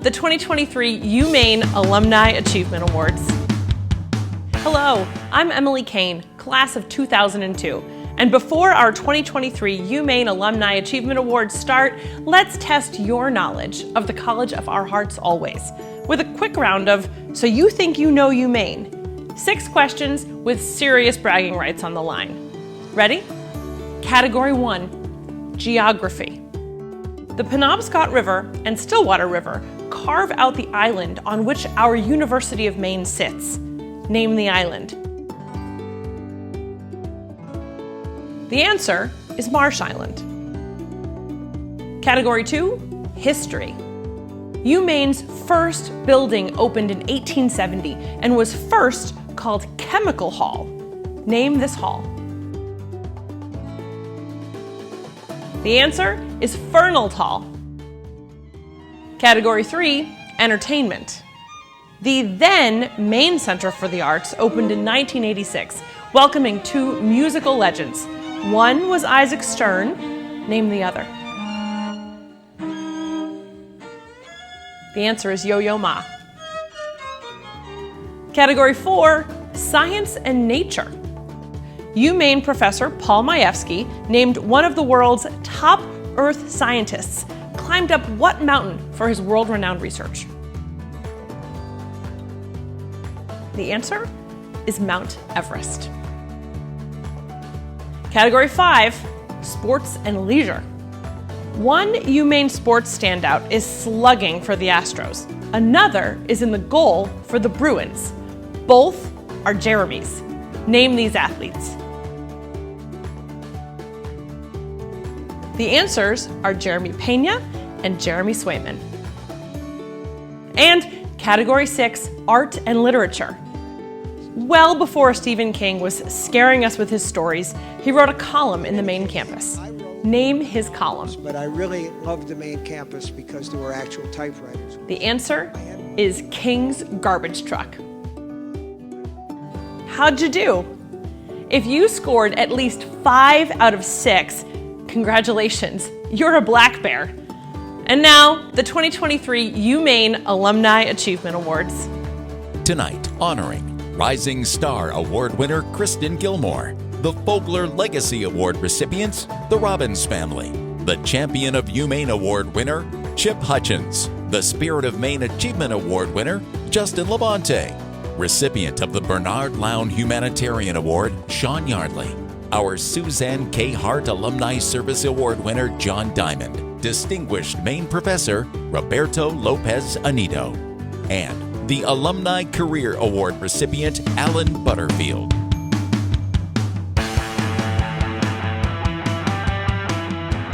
The 2023 UMaine Alumni Achievement Awards. Hello, I'm Emily Kane, class of 2002. And before our 2023 UMaine Alumni Achievement Awards start, let's test your knowledge of the College of Our Hearts Always with a quick round of So You Think You Know UMaine? 6 questions with serious bragging rights on the line. Ready? Category 1, Geography. The Penobscot River and Stillwater River carve out the island on which our University of Maine sits. Name the island. The answer is Marsh Island. Category 2, History. UMaine's first building opened in 1870 and was first called Chemical Hall. Name this hall. The answer is Fernald Hall. Category 3, Entertainment. The then Maine Center for the Arts opened in 1986, welcoming 2 musical legends. One was Isaac Stern. Name the other. The answer is Yo-Yo Ma. Category 4, Science and Nature. UMaine professor Paul Majewski, named one of the world's top Earth scientists, climbed up what mountain for his world-renowned research? The answer is Mount Everest. Category 5, Sports and Leisure. One UMaine sports standout is slugging for the Astros. Another is in the goal for the Bruins. Both are Jeremys. Name these athletes. The answers are Jeremy Pena and Jeremy Swayman. And Category 6, Art and Literature. Well before Stephen King was scaring us with his stories, he wrote a column in the Maine campus. Name his column. But I really loved the Maine campus because there were actual typewriters. The answer is King's Garbage Truck. How'd you do? If you scored at least 5 out of 6, congratulations, you're a black bear. And now, the 2023 UMaine Alumni Achievement Awards. Tonight, honoring Rising Star Award winner Kristen Gilmore, the Fogler Legacy Award recipients, the Robbins family, the Champion of UMaine Award winner, Chip Hutchins, the Spirit of Maine Achievement Award winner, Justin Labonte, recipient of the Bernard Lown Humanitarian Award, Sean Yardley, our Suzanne K. Hart Alumni Service Award winner, John Diamond, distinguished Maine professor, Roberto Lopez Anido, and the Alumni Career Award recipient, Alan Butterfield.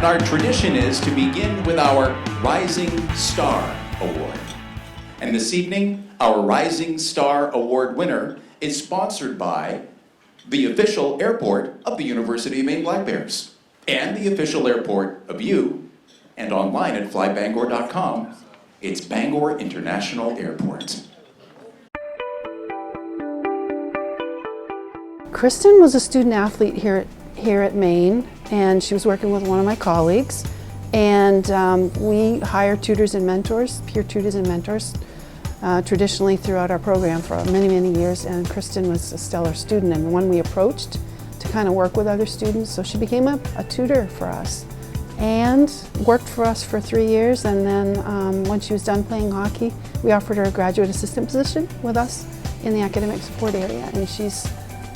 Our tradition is to begin with our Rising Star Award. And this evening, our Rising Star Award winner is sponsored by the official airport of the University of Maine Black Bears and the official airport of you, and online at flybangor.com. It's Bangor International Airport. Kristen was a student athlete here at Maine, and she was working with one of my colleagues, and we hire tutors and mentors, peer tutors and mentors, traditionally throughout our program for many, many years, and Kristen was a stellar student and one we approached to kind of work with other students, so she became a tutor for us and worked for us for 3 years, and then when she was done playing hockey, we offered her a graduate assistant position with us in the academic support area, and she's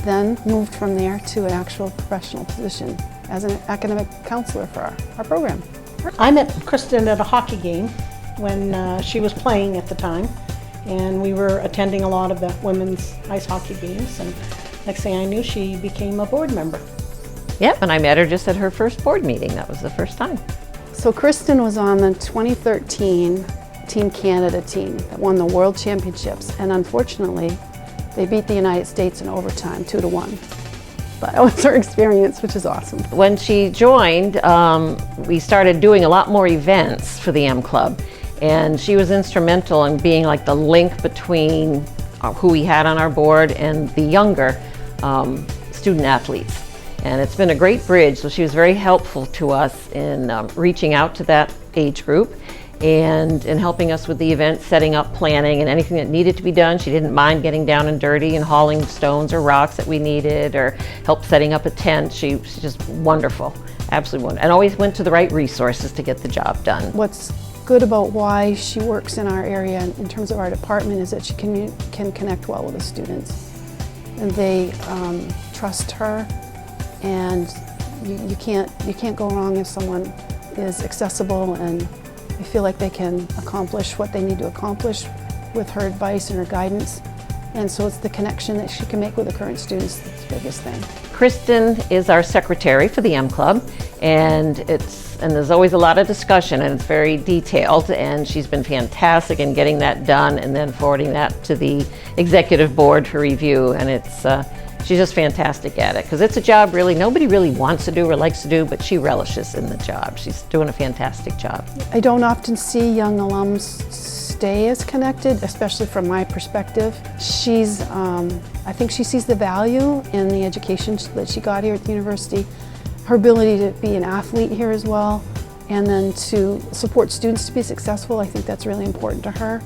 then moved from there to an actual professional position as an academic counselor for our program. I met Kristen at a hockey game when she was playing at the time, and we were attending a lot of the women's ice hockey games, and next thing I knew, she became a board member. Yep, and I met her just at her first board meeting. That was the first time. So Kristen was on the 2013 Team Canada team that won the World Championships, and unfortunately, they beat the United States in overtime, 2-1. But that was her experience, which is awesome. When she joined, we started doing a lot more events for the M Club, and she was instrumental in being like the link between who we had on our board and the younger student athletes. And it's been a great bridge, so she was very helpful to us in reaching out to that age group and helping us with the event, setting up, planning, and anything that needed to be done. She didn't mind getting down and dirty and hauling stones or rocks that we needed, or help setting up a tent. She's just wonderful, absolutely wonderful, and always went to the right resources to get the job done. What's good about why she works in our area in terms of our department is that she can connect well with the students. And they trust her, and you can't go wrong if someone is accessible and they feel like they can accomplish what they need to accomplish with her advice and her guidance. And so it's the connection that she can make with the current students that's the biggest thing. Kristen is our secretary for the M Club, and there's always a lot of discussion, and it's very detailed, and she's been fantastic in getting that done and then forwarding that to the executive board for review, and she's just fantastic at it, because it's a job really nobody really wants to do or likes to do, but she relishes in the job. She's doing a fantastic job. I don't often see young alums stay as connected, especially from my perspective. I think she sees the value in the education that she got here at the university, her ability to be an athlete here as well, and then to support students to be successful. I think that's really important to her,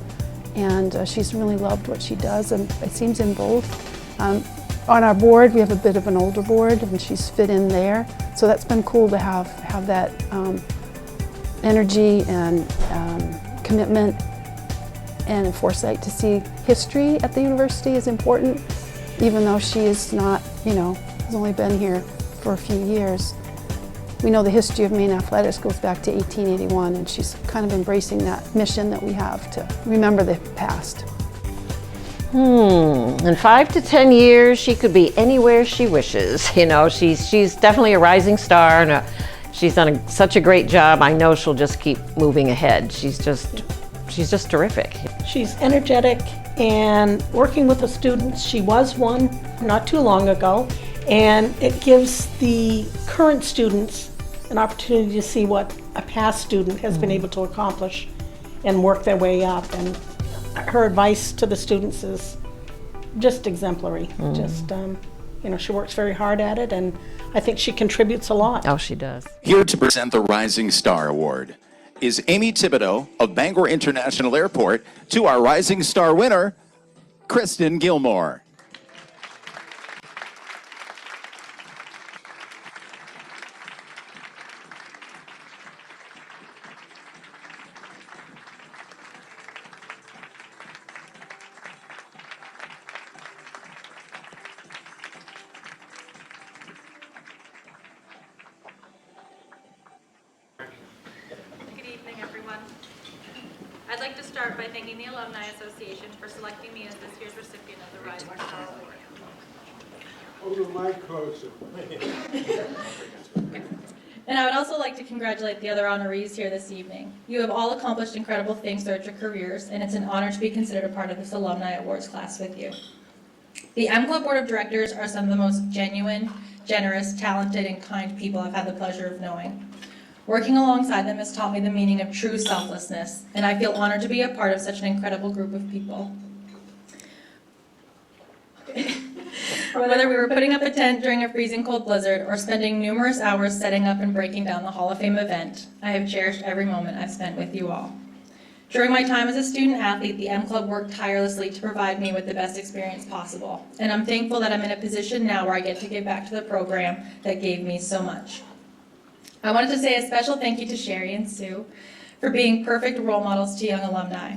and she's really loved what she does, and it seems in both. On our board, we have a bit of an older board, and she's fit in there, so that's been cool to have that energy and commitment and foresight to see history at the university is important, even though she is not, has only been here for a few years. We know the history of Maine athletics goes back to 1881, and she's kind of embracing that mission that we have to remember the past. In 5 to 10 years, she could be anywhere she wishes. She's definitely a rising star, and she's done such a great job. I know she'll just keep moving ahead. She's just terrific. She's energetic and working with the students. She was one not too long ago, and it gives the current students an opportunity to see what a past student has been able to accomplish and work their way up. And her advice to the students is just exemplary. She works very hard at it, and I think she contributes a lot. Oh, she does. Here to present the Rising Star Award is Amy Thibodeau of Bangor International Airport to our Rising Star winner, Kristen Gilmore. Good evening, everyone. I'd like to start by thanking the Alumni Association for selecting me as this year's recipient of the Rising Star Award. Hold the mic closer. And I would also like to congratulate the other honorees here this evening. You have all accomplished incredible things throughout your careers, and it's an honor to be considered a part of this Alumni Awards class with you. The M Club Board of Directors are some of the most genuine, generous, talented, and kind people I've had the pleasure of knowing. Working alongside them has taught me the meaning of true selflessness, and I feel honored to be a part of such an incredible group of people. Whether we were putting up a tent during a freezing cold blizzard or spending numerous hours setting up and breaking down the Hall of Fame event, I have cherished every moment I've spent with you all. During my time as a student athlete, the M Club worked tirelessly to provide me with the best experience possible, and I'm thankful that I'm in a position now where I get to give back to the program that gave me so much. I wanted to say a special thank you to Sherry and Sue for being perfect role models to young alumni.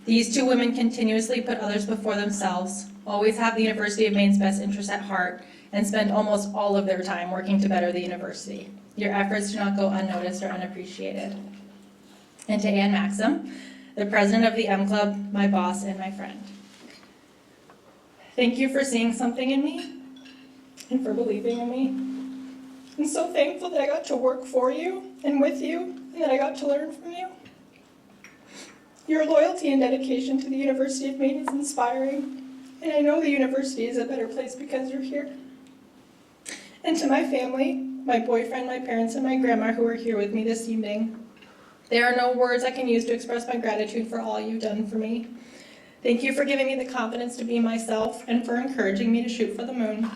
These two women continuously put others before themselves, always have the University of Maine's best interests at heart, and spend almost all of their time working to better the university. Your efforts do not go unnoticed or unappreciated. And to Ann Maxim, the president of the M Club, my boss, and my friend. Thank you for seeing something in me and for believing in me. I'm so thankful that I got to work for you and with you, and that I got to learn from you. Your loyalty and dedication to the University of Maine is inspiring, and I know the university is a better place because you're here. And to my family, my boyfriend, my parents, and my grandma who are here with me this evening, there are no words I can use to express my gratitude for all you've done for me. Thank you for giving me the confidence to be myself and for encouraging me to shoot for the moon.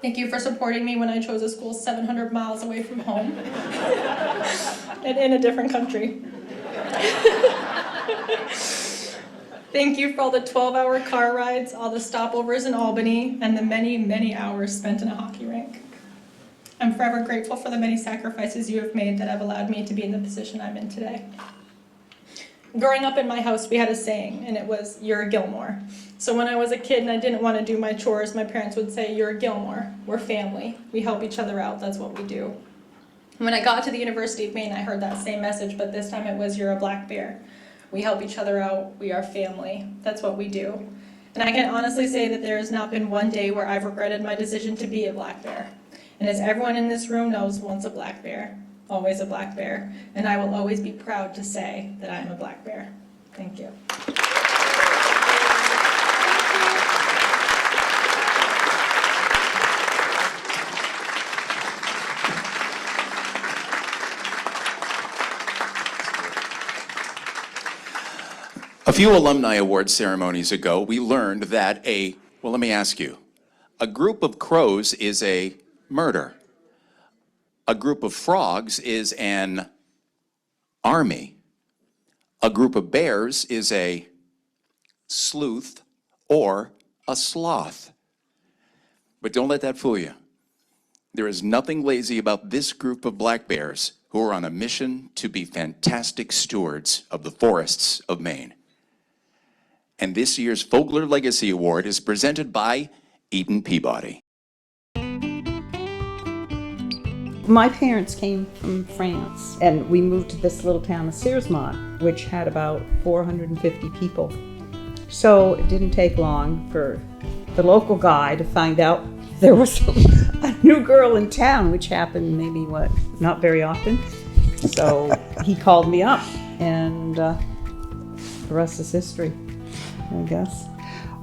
Thank you for supporting me when I chose a school 700 miles away from home and in a different country. Thank you for all the 12-hour car rides, all the stopovers in Albany, and the many, many hours spent in a hockey rink. I'm forever grateful for the many sacrifices you have made that have allowed me to be in the position I'm in today. Growing up in my house, we had a saying, and it was, "You're a Gilmore." So when I was a kid and I didn't want to do my chores, my parents would say, "You're a Gilmore. We're family. We help each other out. That's what we do." When I got to the University of Maine, I heard that same message, but this time it was, "You're a black bear. We help each other out. We are family. That's what we do." And I can honestly say that there has not been one day where I've regretted my decision to be a black bear. And as everyone in this room knows, once a black bear, always a black bear. And I will always be proud to say that I am a black bear. Thank you. A few Alumni Awards ceremonies ago, we learned that well, let me ask you, a group of crows is a murder. A group of frogs is an army. A group of bears is a sleuth or a sloth. But don't let that fool you. There is nothing lazy about this group of black bears who are on a mission to be fantastic stewards of the forests of Maine. And this year's Fogler Legacy Award is presented by Eden Peabody. My parents came from France, and we moved to this little town of Searsmont, which had about 450 people. So it didn't take long for the local guy to find out there was a new girl in town, which happened maybe, not very often. So he called me up, and the rest is history, I guess.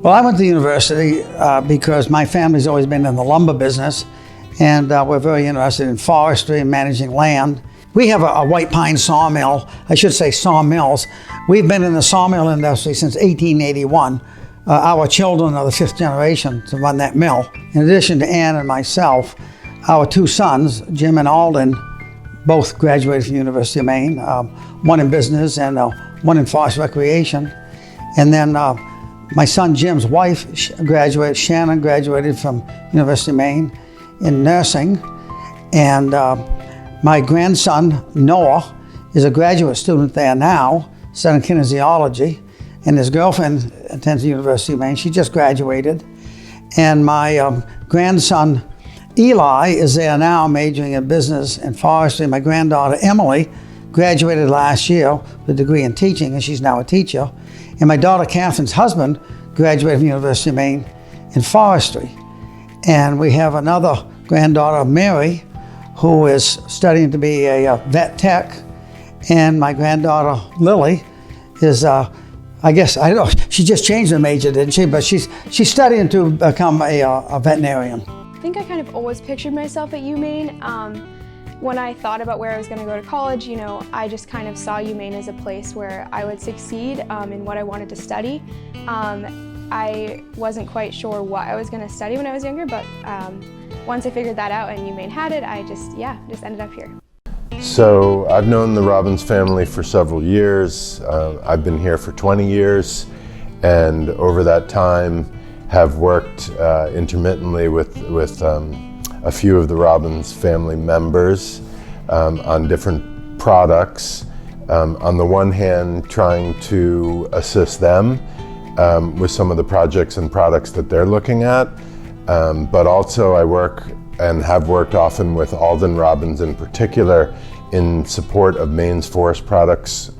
Well, I went to university because my family's always been in the lumber business, and we're very interested in forestry and managing land. We have a white pine sawmill, I should say sawmills. We've been in the sawmill industry since 1881. Our children are the fifth generation to run that mill. In addition to Ann and myself, our two sons, Jim and Alden, both graduated from the University of Maine, one in business and one in forest recreation. And then my son Jim's wife graduated, Shannon graduated from University of Maine in nursing. And my grandson, Noah, is a graduate student there now, studying kinesiology. And his girlfriend attends the University of Maine. She just graduated. And my grandson, Eli, is there now majoring in business and forestry. My granddaughter, Emily, graduated last year with a degree in teaching, and she's now a teacher. And my daughter, Catherine's husband, graduated from the University of Maine in forestry. And we have another granddaughter, Mary, who is studying to be a vet tech. And my granddaughter, Lily, is I guess, I don't know, she just changed her major, didn't she? But she's studying to become a veterinarian. I think I kind of always pictured myself at UMaine. When I thought about where I was going to go to college, you know, I just kind of saw UMaine as a place where I would succeed in what I wanted to study. I wasn't quite sure what I was going to study when I was younger, but once I figured that out and UMaine had it, I just ended up here. So I've known the Robbins family for several years. I've been here for 20 years, and over that time have worked intermittently with a few of the Robbins family members on different products. On the one hand, trying to assist them with some of the projects and products that they're looking at, but also I work and have worked often with Alden Robbins in particular in support of Maine's forest products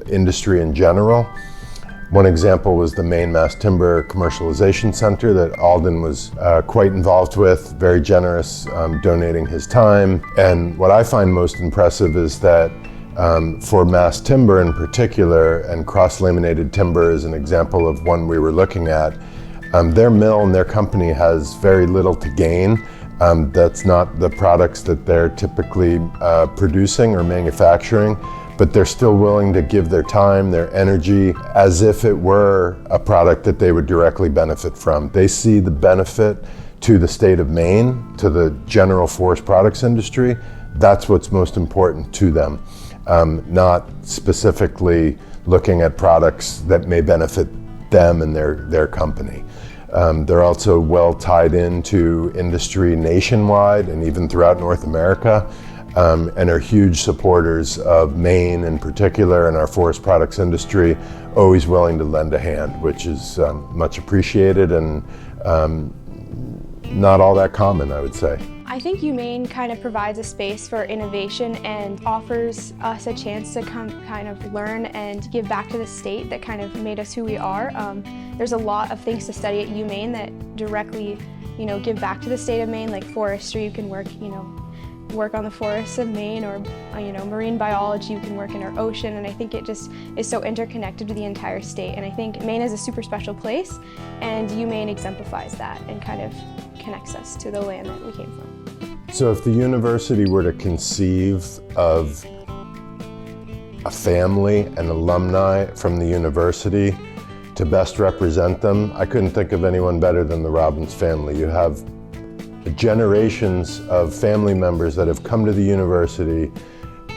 industry in general. One example was the Maine Mass Timber Commercialization Center that Alden was quite involved with, very generous, donating his time. And what I find most impressive is that for mass timber in particular, and cross-laminated timber is an example of one we were looking at, their mill and their company has very little to gain. That's not the products that they're typically producing or manufacturing, but they're still willing to give their time, their energy, as if it were a product that they would directly benefit from. They see the benefit to the state of Maine, to the general forest products industry. That's what's most important to them. not specifically looking at products that may benefit them and their company. They're also well tied into industry nationwide and even throughout North America, and are huge supporters of Maine in particular and our forest products industry, always willing to lend a hand, which is much appreciated and not all that common, I would say. I think UMaine kind of provides a space for innovation and offers us a chance to kind of learn and give back to the state that kind of made us who we are. There's a lot of things to study at UMaine that directly, give back to the state of Maine, like forestry. You can work, work on the forests of Maine, or marine biology. You can work in our ocean, and I think it just is so interconnected to the entire state. And I think Maine is a super special place, and UMaine exemplifies that and kind of connects us to the land that we came from. So if the university were to conceive of a family and alumni from the university to best represent them, I couldn't think of anyone better than the Robbins family. You have generations of family members that have come to the university,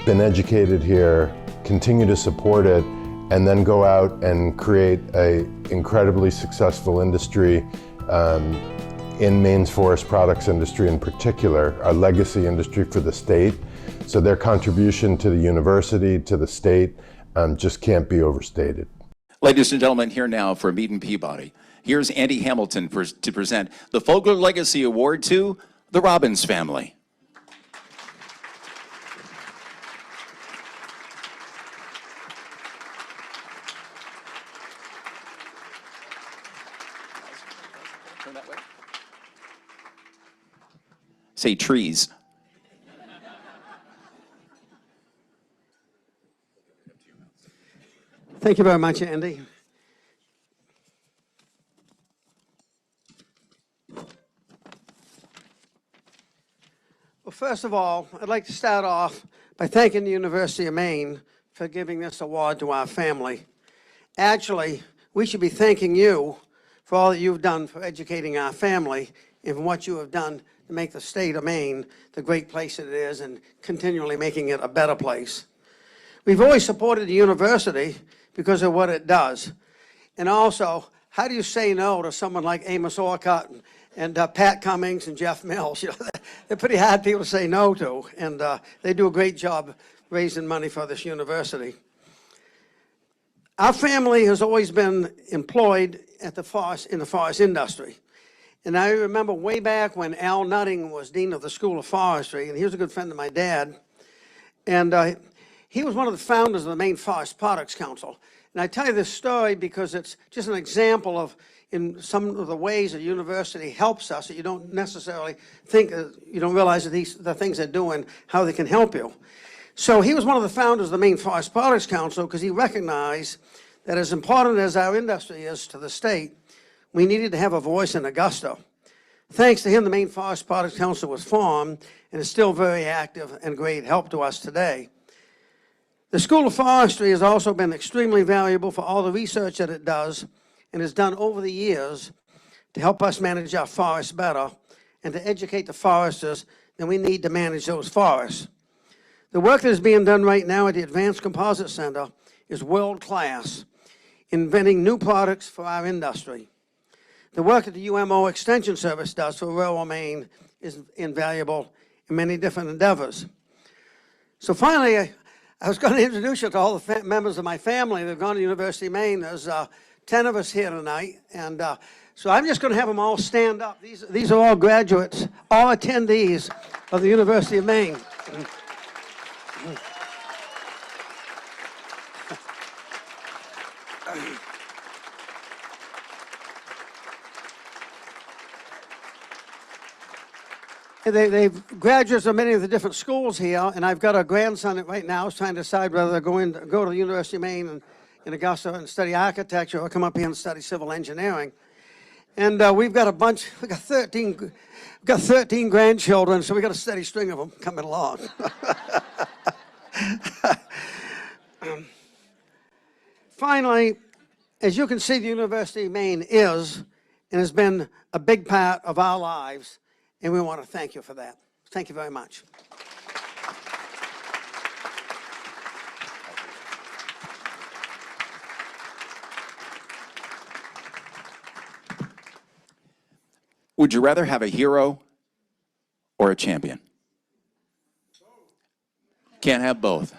been educated here, continue to support it, and then go out and create an incredibly successful industry in Maine's forest products industry in particular, a legacy industry for the state. So their contribution to the university, to the state, just can't be overstated. Ladies and gentlemen, here now for Mead and Peabody. Here's Andy Hamilton to present the Fogler Legacy Award to the Robbins family. Turn that way. Say trees. Thank you very much, Andy. Well, first of all, I'd like to start off by thanking the University of Maine for giving this award to our family. Actually, we should be thanking you for all that you've done for educating our family and for what you have done to make the state of Maine the great place it is and continually making it a better place. We've always supported the university because of what it does. And also, how do you say no to someone like Amos Orcutt and Pat Cummings and Jeff Mills? They're pretty hard people to say no to, and they do a great job raising money for this university. Our family has always been employed at the in the forest industry. And I remember way back when Al Nutting was dean of the School of Forestry, and he was a good friend of my dad. And he was one of the founders of the Maine Forest Products Council. And I tell you this story because it's just an example of in some of the ways a university helps us that you don't necessarily think, you don't realize that the things they're doing, how they can help you. So he was one of the founders of the Maine Forest Products Council because he recognized that as important as our industry is to the state, we needed to have a voice in Augusta. Thanks to him, the Maine Forest Products Council was formed and is still very active and great help to us today. The School of Forestry has also been extremely valuable for all the research that it does and has done over the years to help us manage our forests better and to educate the foresters that we need to manage those forests. The work that is being done right now at the Advanced Composite Center is world-class, inventing new products for our industry. The work that the UMO Extension Service does for rural Maine is invaluable in many different endeavors. So finally, I was going to introduce you to all the members of my family that have gone to the University of Maine. There's 10 of us here tonight, and so I'm just going to have them all stand up. These are all graduates, all attendees of the University of Maine. They've graduates of many of the different schools here, and I've got a grandson that right now is trying to decide whether they're going to go to the University of Maine in Augusta and study architecture or come up here and study civil engineering. And we've got a bunch, we've got 13 grandchildren, so we've got a steady string of them coming along. Finally, as you can see, the University of Maine is and has been a big part of our lives, and we want to thank you for that. Thank you very much. Would you rather have a hero or a champion? Can't have both.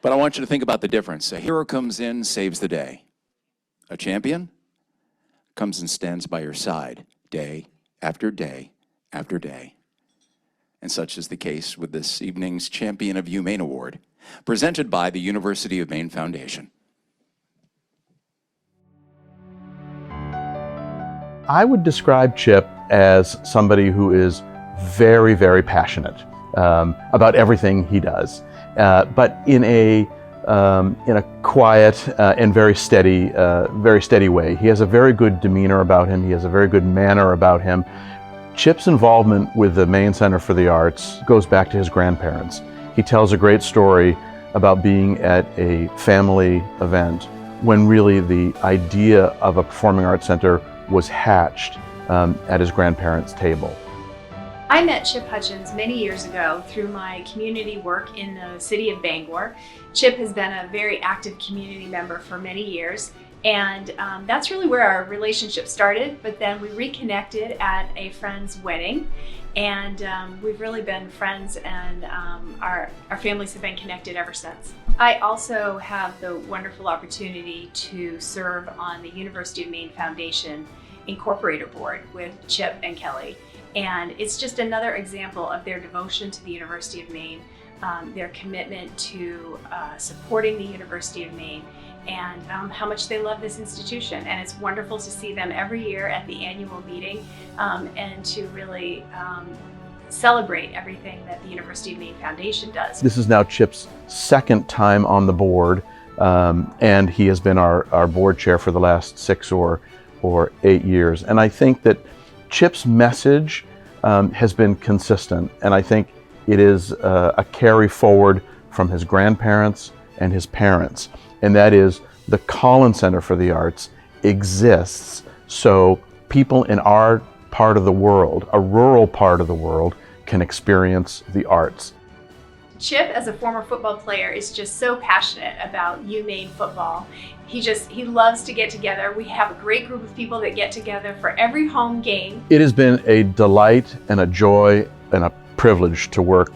But I want you to think about the difference. A hero comes in, saves the day. A champion comes and stands by your side day after day after day. And such is the case with this evening's Champion of UMaine Award, presented by the University of Maine Foundation. I would describe Chip as somebody who is very, very passionate about everything he does, but in a quiet and very steady way. He has a very good demeanor about him. He has a very good manner about him. Chip's involvement with the Maine Center for the Arts goes back to his grandparents. He tells a great story about being at a family event when really the idea of a performing arts center was hatched at his grandparents' table. I met Chip Hutchins many years ago through my community work in the city of Bangor. Chip has been a very active community member for many years, and that's really where our relationship started, but then we reconnected at a friend's wedding, and we've really been friends, and our families have been connected ever since. I also have the wonderful opportunity to serve on the University of Maine Foundation Incorporator Board with Chip and Kelly. And it's just another example of their devotion to the University of Maine, their commitment to supporting the University of Maine, and how much they love this institution. And it's wonderful to see them every year at the annual meeting and to really celebrate everything that the University of Maine Foundation does. This is now Chip's second time on the board, and he has been our board chair for the last 6 or 8 years. And I think that Chip's message has been consistent, and I think it is a carry forward from his grandparents and his parents, and that is the Collins Center for the Arts exists so people in our part of the world, a rural part of the world, can experience the arts. Chip, as a former football player, is just so passionate about UMaine football. He loves to get together. We have a great group of people that get together for every home game. It has been a delight and a joy and a privilege to work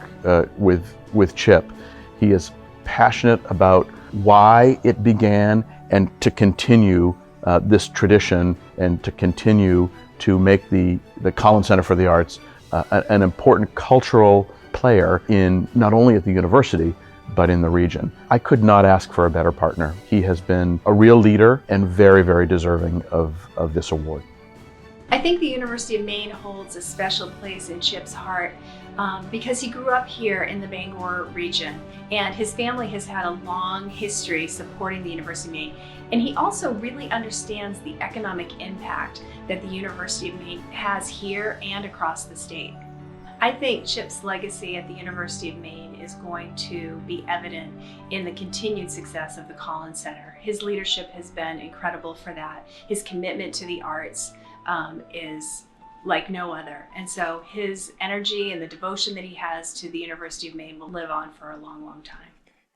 with Chip. He is passionate about why it began and to continue this tradition and to continue to make the Collins Center for the Arts an important cultural player in not only at the university, but in the region. I could not ask for a better partner. He has been a real leader and very, very deserving of this award. I think the University of Maine holds a special place in Chip's heart because he grew up here in the Bangor region, and his family has had a long history supporting the University of Maine. And he also really understands the economic impact that the University of Maine has here and across the state. I think Chip's legacy at the University of Maine is going to be evident in the continued success of the Collins Center. His leadership has been incredible for that. His commitment to the arts is like no other. And so his energy and the devotion that he has to the University of Maine will live on for a long, long time.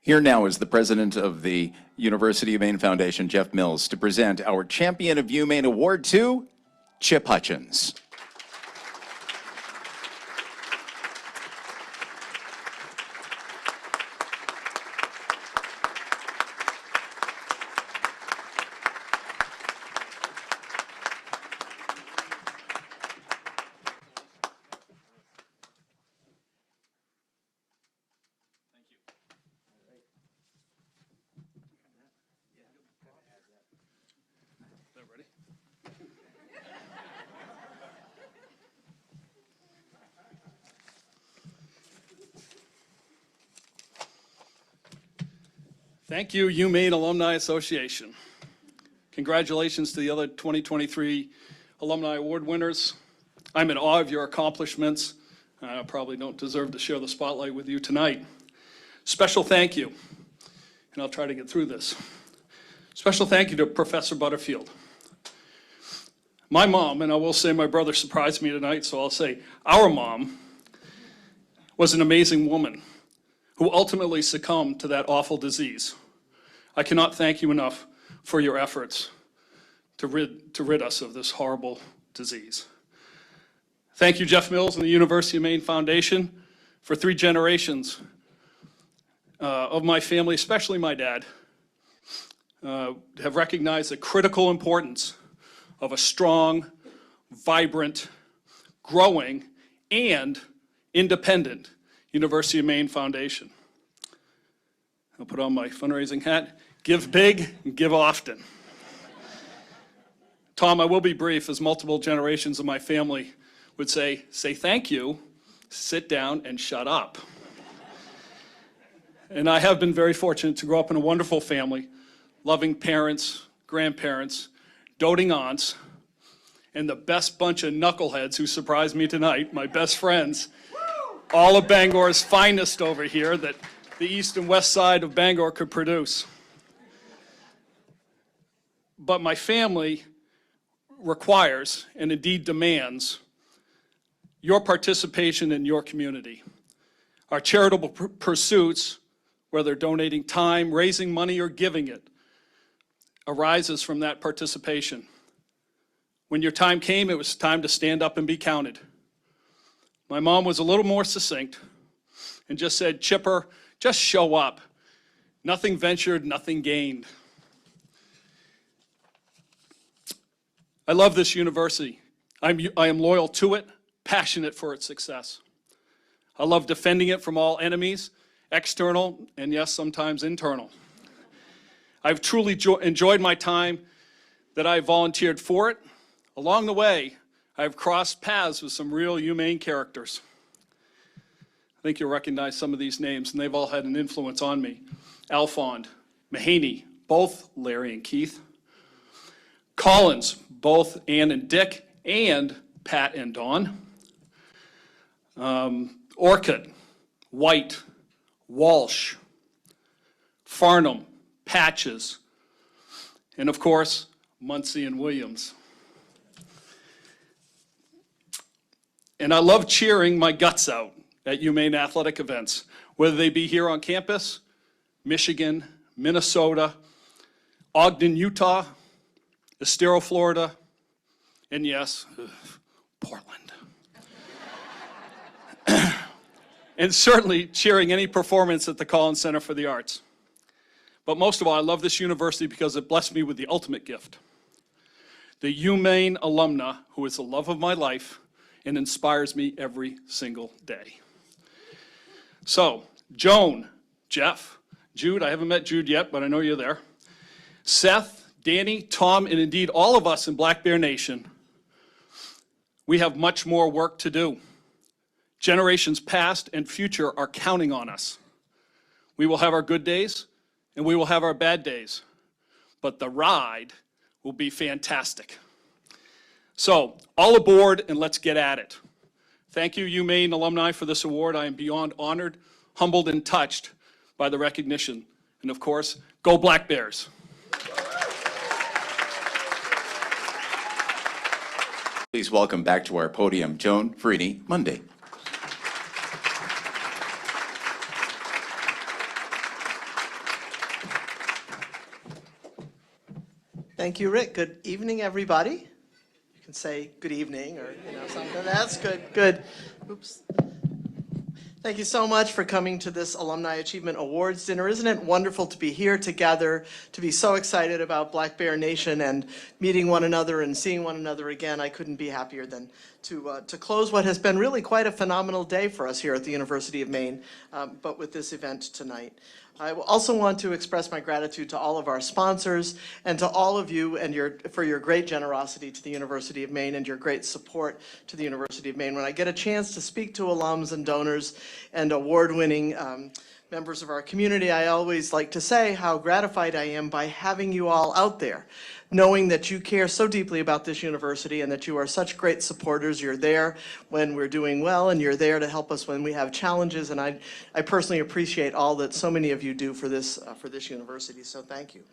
Here now is the president of the University of Maine Foundation, Jeff Mills, to present our Champion of UMaine Award to Chip Hutchins. Thank you, UMaine Alumni Association. Congratulations to the other 2023 Alumni Award winners. I'm in awe of your accomplishments. I probably don't deserve to share the spotlight with you tonight. Special thank you, and I'll try to get through this. Special thank you to Professor Butterfield. My mom, and I will say my brother surprised me tonight, so I'll say our mom, was an amazing woman who ultimately succumbed to that awful disease. I cannot thank you enough for your efforts to rid us of this horrible disease. Thank you, Jeff Mills and the University of Maine Foundation, for 3 generations of my family, especially my dad, have recognized the critical importance of a strong, vibrant, growing, and independent University of Maine Foundation. I'll put on my fundraising hat. Give big and give often. Tom, I will be brief, as multiple generations of my family would say thank you, sit down, and shut up. And I have been very fortunate to grow up in a wonderful family, loving parents, grandparents, doting aunts, and the best bunch of knuckleheads who surprised me tonight, my best friends, all of Bangor's finest over here that the east and west side of Bangor could produce. But my family requires, and indeed demands, your participation in your community. Our charitable pursuits, whether donating time, raising money, or giving it, arises from that participation. When your time came, it was time to stand up and be counted. My mom was a little more succinct and just said, Chipper, just show up. Nothing ventured, nothing gained. I love this university. I am loyal to it, passionate for its success. I love defending it from all enemies, external and yes, sometimes internal. I've truly enjoyed my time that I volunteered for it. Along the way, I've crossed paths with some real UMaine characters. I think you'll recognize some of these names, and they've all had an influence on me. Alfond, Mahaney, both Larry and Keith. Collins, both Ann and Dick, and Pat and Dawn. Orcutt, White, Walsh, Farnham, Patches, and of course, Muncie and Williams. And I love cheering my guts out at UMaine athletic events, whether they be here on campus, Michigan, Minnesota, Ogden, Utah, Estero, Florida, and yes, Portland. And certainly cheering any performance at the Collins Center for the Arts. But most of all, I love this university because it blessed me with the ultimate gift. The UMaine alumna, who is the love of my life and inspires me every single day. So, Joan, Jeff, Jude, I haven't met Jude yet, but I know you're there. Seth, Danny, Tom, and indeed all of us in Black Bear Nation, we have much more work to do. Generations past and future are counting on us. We will have our good days, and we will have our bad days, but the ride will be fantastic. So, all aboard and let's get at it. Thank you, UMaine alumni, for this award. I am beyond honored, humbled, and touched by the recognition. And of course, go Black Bears. Please welcome back to our podium, Joan Farini Monday. Thank you, Rick. Good evening, everybody. You can say good evening or something. That's good. Good. Oops. Thank you so much for coming to this Alumni Achievement Awards dinner. Isn't it wonderful to be here together, to be so excited about Black Bear Nation and meeting one another and seeing one another again? I couldn't be happier than to close what has been really quite a phenomenal day for us here at the University of Maine, but with this event tonight. I also want to express my gratitude to all of our sponsors and to all of you and for your great generosity to the University of Maine and your great support to the University of Maine. When I get a chance to speak to alums and donors and award-winning members of our community, I always like to say how gratified I am by having you all out there, knowing that you care so deeply about this university and that you are such great supporters. You're there when we're doing well, and you're there to help us when we have challenges. And I personally appreciate all that so many of you do for this university, so thank you.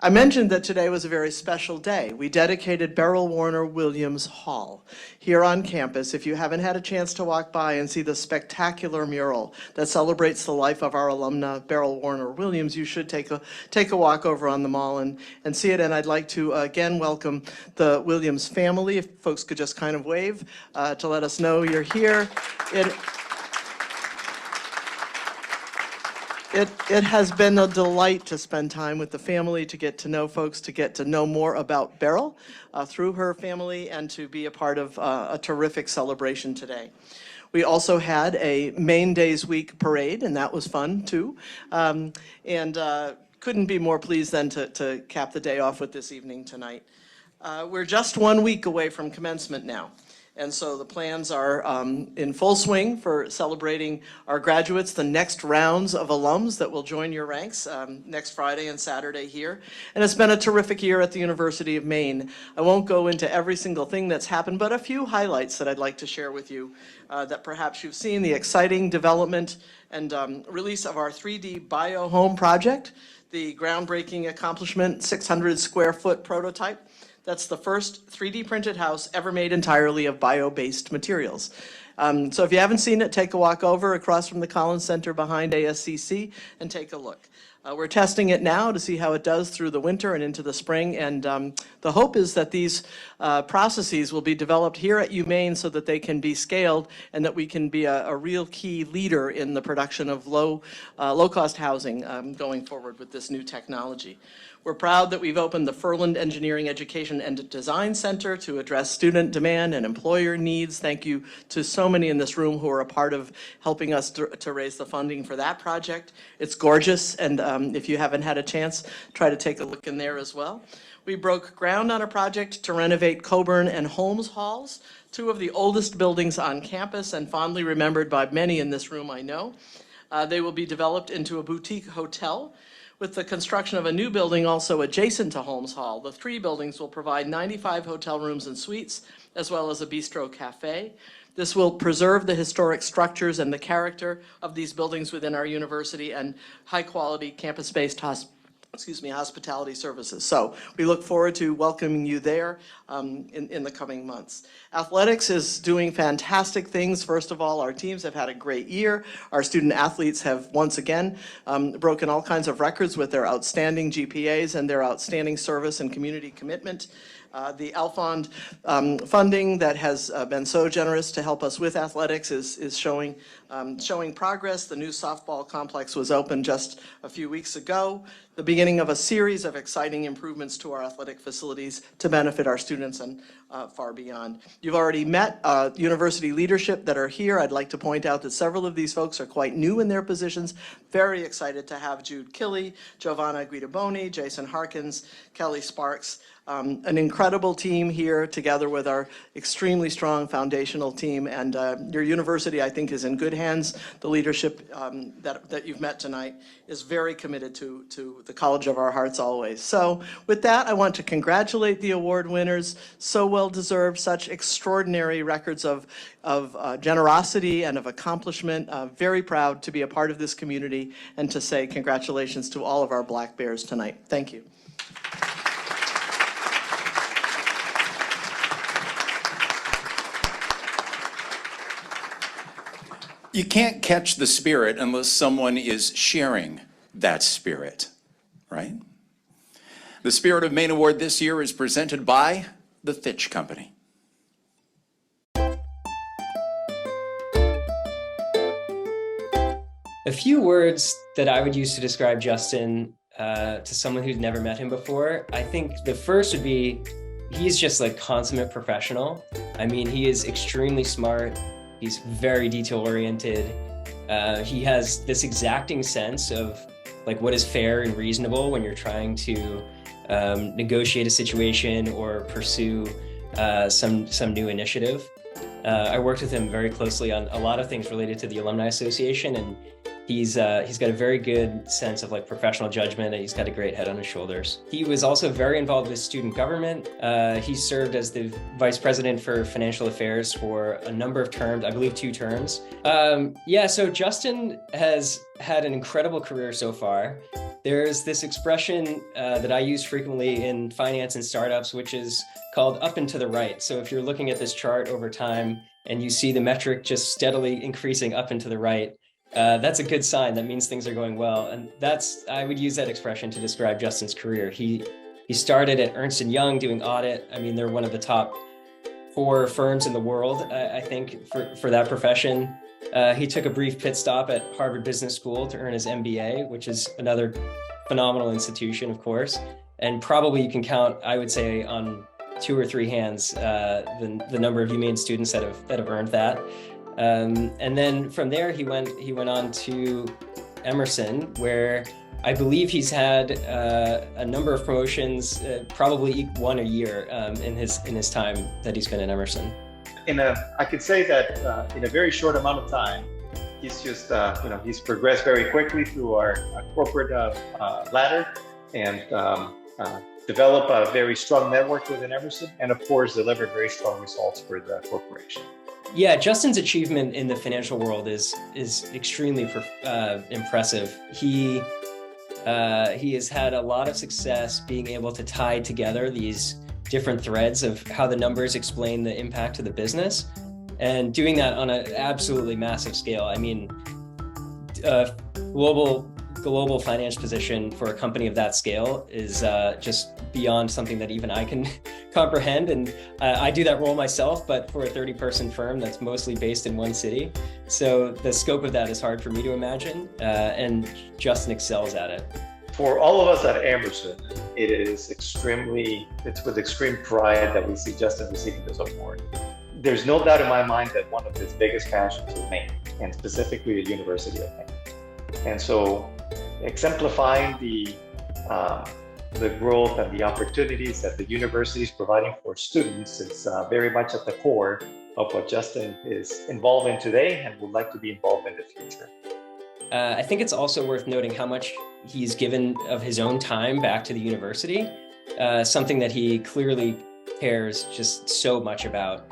I mentioned that today was a very special day. We dedicated Beryl Warner Williams Hall here on campus. If you haven't had a chance to walk by and see the spectacular mural that celebrates the life of our alumna, Beryl Warner Williams, you should take a walk over on the mall and see it. And I'd like to again welcome the Williams family. If folks could just kind of wave to let us know you're here. It has been a delight to spend time with the family, to get to know folks, to get to know more about Beryl through her family, and to be a part of a terrific celebration today. We also had a Maine Days Week parade, and that was fun too. Couldn't be more pleased than to cap the day off with this evening tonight. We're just 1 week away from commencement now. And so the plans are in full swing for celebrating our graduates, the next rounds of alums that will join your ranks next Friday and Saturday here. And it's been a terrific year at the University of Maine. I won't go into every single thing that's happened, but a few highlights that I'd like to share with you that perhaps you've seen: the exciting development and release of our 3D bio-home project, the groundbreaking accomplishment, 600 square foot prototype. That's the first 3D printed house ever made entirely of bio-based materials. So if you haven't seen it, take a walk over across from the Collins Center behind ASCC and take a look. We're testing it now to see how it does through the winter and into the spring, and the hope is that these processes will be developed here at UMaine so that they can be scaled and that we can be a real key leader in the production of low-cost housing going forward with this new technology. We're proud that we've opened the Furland Engineering Education and Design Center to address student demand and employer needs. Thank you to so many in this room who are a part of helping us to raise the funding for that project. It's gorgeous, and if you haven't had a chance, try to take a look in there as well. We broke ground on a project to renovate Coburn and Holmes Halls, two of the oldest buildings on campus and fondly remembered by many in this room, I know. They will be developed into a boutique hotel, with the construction of a new building also adjacent to Holmes Hall. The three buildings will provide 95 hotel rooms and suites, as well as a bistro cafe. This will preserve the historic structures and the character of these buildings within our university and high-quality campus-based hospitality services. So we look forward to welcoming you there in the coming months. Athletics is doing fantastic things. First of all, our teams have had a great year. Our student athletes have once again broken all kinds of records with their outstanding GPAs and their outstanding service and community commitment. The Alfond funding that has been so generous to help us with athletics is showing progress. The new softball complex was opened just a few weeks ago, the beginning of a series of exciting improvements to our athletic facilities to benefit our students and far beyond. You've already met university leadership that are here. I'd like to point out that several of these folks are quite new in their positions. Very excited to have Jude Killey, Giovanna Guidaboni, Jason Harkins, Kelly Sparks, an incredible team here together with our extremely strong foundational team, and your university, I think, is in good hands. The leadership that you've met tonight is very committed to the college of our hearts always. So with that, I want to congratulate the award winners. So well deserved, such extraordinary records of generosity and of accomplishment. Very proud to be a part of this community and to say congratulations to all of our Black Bears tonight. Thank you. You can't catch the spirit unless someone is sharing that spirit, right? The Spirit of Maine Award this year is presented by the Fitch Company. A few words that I would use to describe Justin to someone who's never met him before. I think the first would be, he's just like consummate professional. I mean, he is extremely smart. He's very detail-oriented. He has this exacting sense of like what is fair and reasonable when you're trying to negotiate a situation or pursue some new initiative. I worked with him very closely on a lot of things related to the Alumni Association, and he's got a very good sense of like professional judgment, and he's got a great head on his shoulders. He was also very involved with student government. He served as the vice president for financial affairs for a number of terms, I believe 2 terms. So Justin has had an incredible career so far. There's this expression that I use frequently in finance and startups, which is called up and to the right. So if you're looking at this chart over time and you see the metric just steadily increasing up and to the right, that's a good sign. That means things are going well. And I would use that expression to describe Justin's career. He started at Ernst & Young doing audit. I mean, they're one of the top 4 firms in the world, I think, for that profession. He took a brief pit stop at Harvard Business School to earn his MBA, which is another phenomenal institution, of course. And probably you can count, I would say, on 2 or 3 hands the number of UMaine students that have earned that. And then from there, he went on to Emerson, where I believe he's had a number of promotions, probably 1 a year in his time that he's been in Emerson. I could say that in a very short amount of time, he's just he's progressed very quickly through our corporate ladder and developed a very strong network within Emerson, and of course delivered very strong results for the corporation. Yeah, Justin's achievement in the financial world is extremely impressive. He has had a lot of success being able to tie together these different threads of how the numbers explain the impact of the business, and doing that on an absolutely massive scale. I mean, global finance position for a company of that scale is just beyond something that even I can comprehend. And I do that role myself, but for a 30-person firm that's mostly based in one city. So the scope of that is hard for me to imagine, and Justin excels at it. For all of us at Emerson, it's with extreme pride that we see Justin receiving this award. There's no doubt in my mind that one of his biggest passions is Maine, and specifically the University of Maine. And so exemplifying the growth and the opportunities that the university is providing for students is very much at the core of what Justin is involved in today and would like to be involved in the future. I think it's also worth noting how much he's given of his own time back to the university, something that he clearly cares just so much about.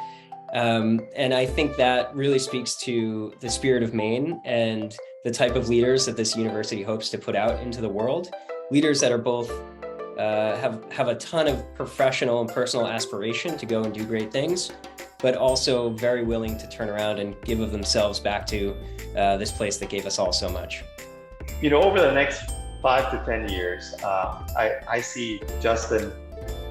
And I think that really speaks to the spirit of Maine and the type of leaders that this university hopes to put out into the world. Leaders that are both have a ton of professional and personal aspiration to go and do great things, but also very willing to turn around and give of themselves back to this place that gave us all so much. You know, over the next 5 to 10 years, I see Justin,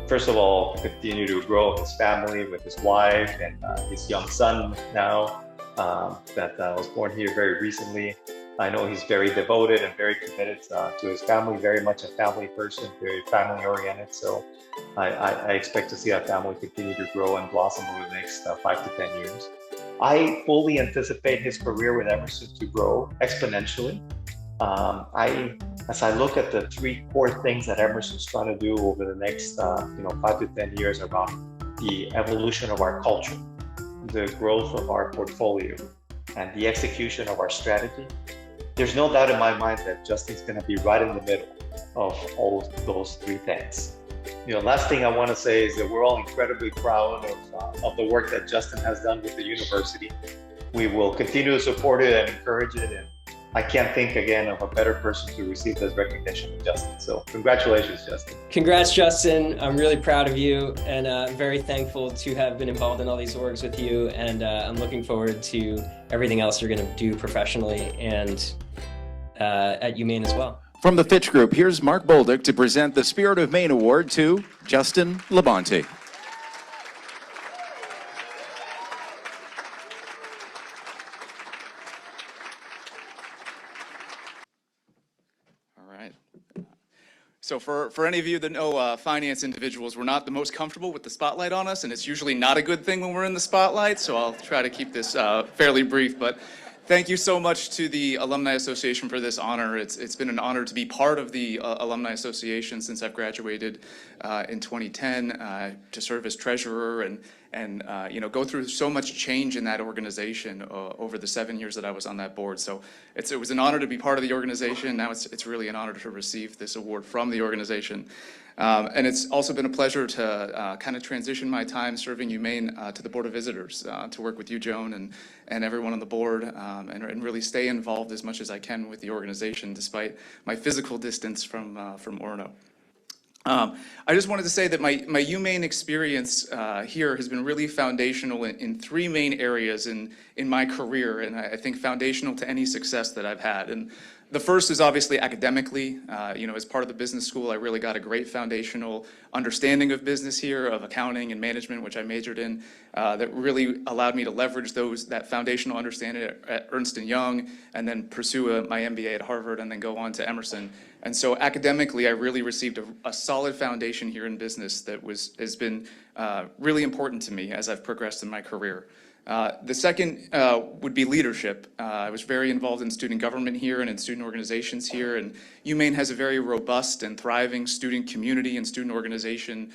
first of all, continue to grow his family with his wife and his young son now that was born here very recently. I know he's very devoted and very committed to his family, very much a family person, very family oriented. So I expect to see that family continue to grow and blossom over the next 5 to 10 years. I fully anticipate his career with Emerson to grow exponentially. As I look at the 3 core things that Emerson's trying to do over the next 5 to 10 years around the evolution of our culture, the growth of our portfolio, and the execution of our strategy, there's no doubt in my mind that Justin's going to be right in the middle of all of those 3 things. Last thing I want to say is that we're all incredibly proud of the work that Justin has done with the university. We will continue to support it and encourage it, and I can't think again of a better person to receive this recognition than Justin. So congratulations, Justin. Congrats, Justin. I'm really proud of you, and I'm very thankful to have been involved in all these orgs with you, and I'm looking forward to everything else you're going to do professionally and at UMaine as well. From the Fitch Group, here's Mark Bolduc to present the Spirit of Maine Award to Justin Labonte. So for any of you that know finance individuals, we're not the most comfortable with the spotlight on us, and it's usually not a good thing when we're in the spotlight, so I'll try to keep this fairly brief. But thank you so much to the Alumni Association for this honor. It's been an honor to be part of the Alumni Association since I've graduated in 2010, to serve as treasurer and go through so much change in that organization over the 7 years that I was on that board. So it was an honor to be part of the organization. Now it's really an honor to receive this award from the organization. And it's also been a pleasure to kind of transition my time serving UMaine to the Board of Visitors, to work with you, Joan, and everyone on the board, and really stay involved as much as I can with the organization, despite my physical distance from Orono. I just wanted to say that my UMaine experience here has been really foundational in three main areas in my career, and I think foundational to any success that I've had. And the first is obviously academically. As part of the business school, I really got a great foundational understanding of business here, of accounting and management, which I majored in, that really allowed me to leverage that foundational understanding at Ernst & Young, and then pursue my MBA at Harvard, and then go on to Emerson. And so academically, I really received a solid foundation here in business that has been really important to me as I've progressed in my career. The second would be leadership. I was very involved in student government here and in student organizations here, and UMaine has a very robust and thriving student community and student organization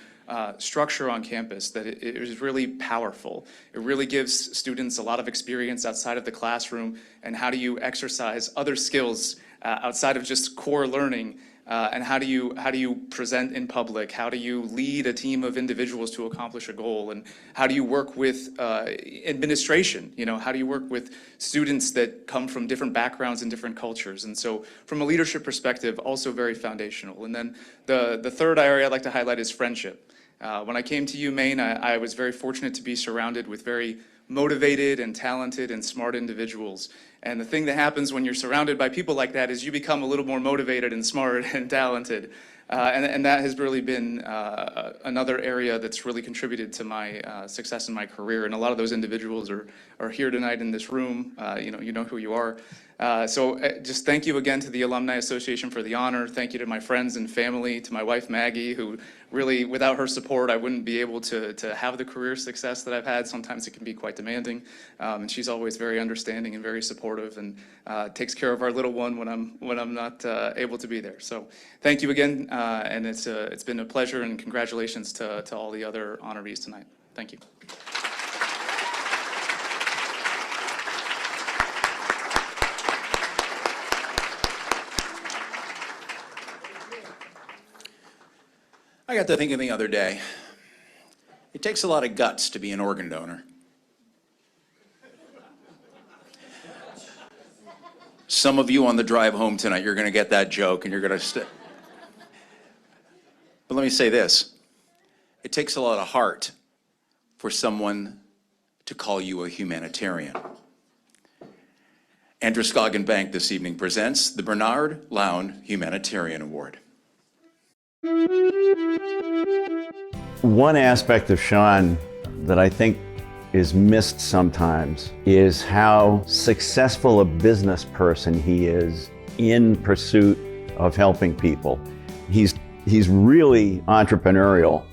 structure on campus that it is really powerful. It really gives students a lot of experience outside of the classroom, and how do you exercise other skills outside of just core learning, and how do you present in public? How do you lead a team of individuals to accomplish a goal? And how do you work with administration? How do you work with students that come from different backgrounds and different cultures? And so from a leadership perspective, also very foundational. And then the third area I'd like to highlight is friendship. When I came to UMaine, I was very fortunate to be surrounded with very motivated and talented and smart individuals. And the thing that happens when you're surrounded by people like that is you become a little more motivated and smart and talented. And that has really been another area that's really contributed to my success in my career. And a lot of those individuals are here tonight in this room. You know who you are. So just thank you again to the Alumni Association for the honor. Thank you to my friends and family, to my wife Maggie, who really, without her support, I wouldn't be able to have the career success that I've had. Sometimes it can be quite demanding, and she's always very understanding and very supportive, and takes care of our little one when I'm not able to be there. So thank you again, and it's been a pleasure, and congratulations to all the other honorees tonight. Thank you. I got to thinking the other day, it takes a lot of guts to be an organ donor. Some of you on the drive home tonight, you're going to get that joke and you're going to But let me say this. It takes a lot of heart for someone to call you a humanitarian. Androscoggin Bank this evening presents the Bernard Lown Humanitarian Award. One aspect of Sean that I think is missed sometimes is how successful a business person he is in pursuit of helping people. He's really entrepreneurial.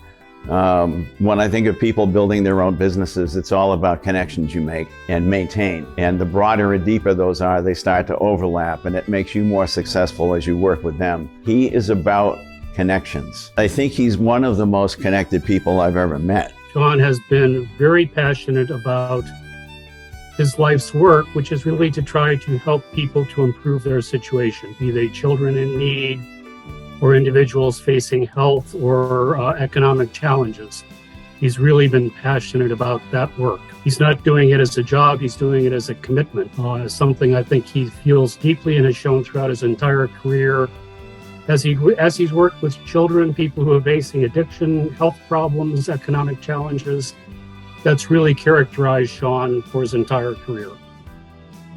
When I think of people building their own businesses, it's all about connections you make and maintain. And the broader and deeper those are, they start to overlap, and it makes you more successful as you work with them. He is about connections. I think he's one of the most connected people I've ever met. Sean has been very passionate about his life's work, which is really to try to help people to improve their situation, be they children in need or individuals facing health or economic challenges. He's really been passionate about that work. He's not doing it as a job, he's doing it as a commitment, something I think he feels deeply and has shown throughout his entire career. As he's worked with children, people who are facing addiction, health problems, economic challenges, that's really characterized Sean for his entire career.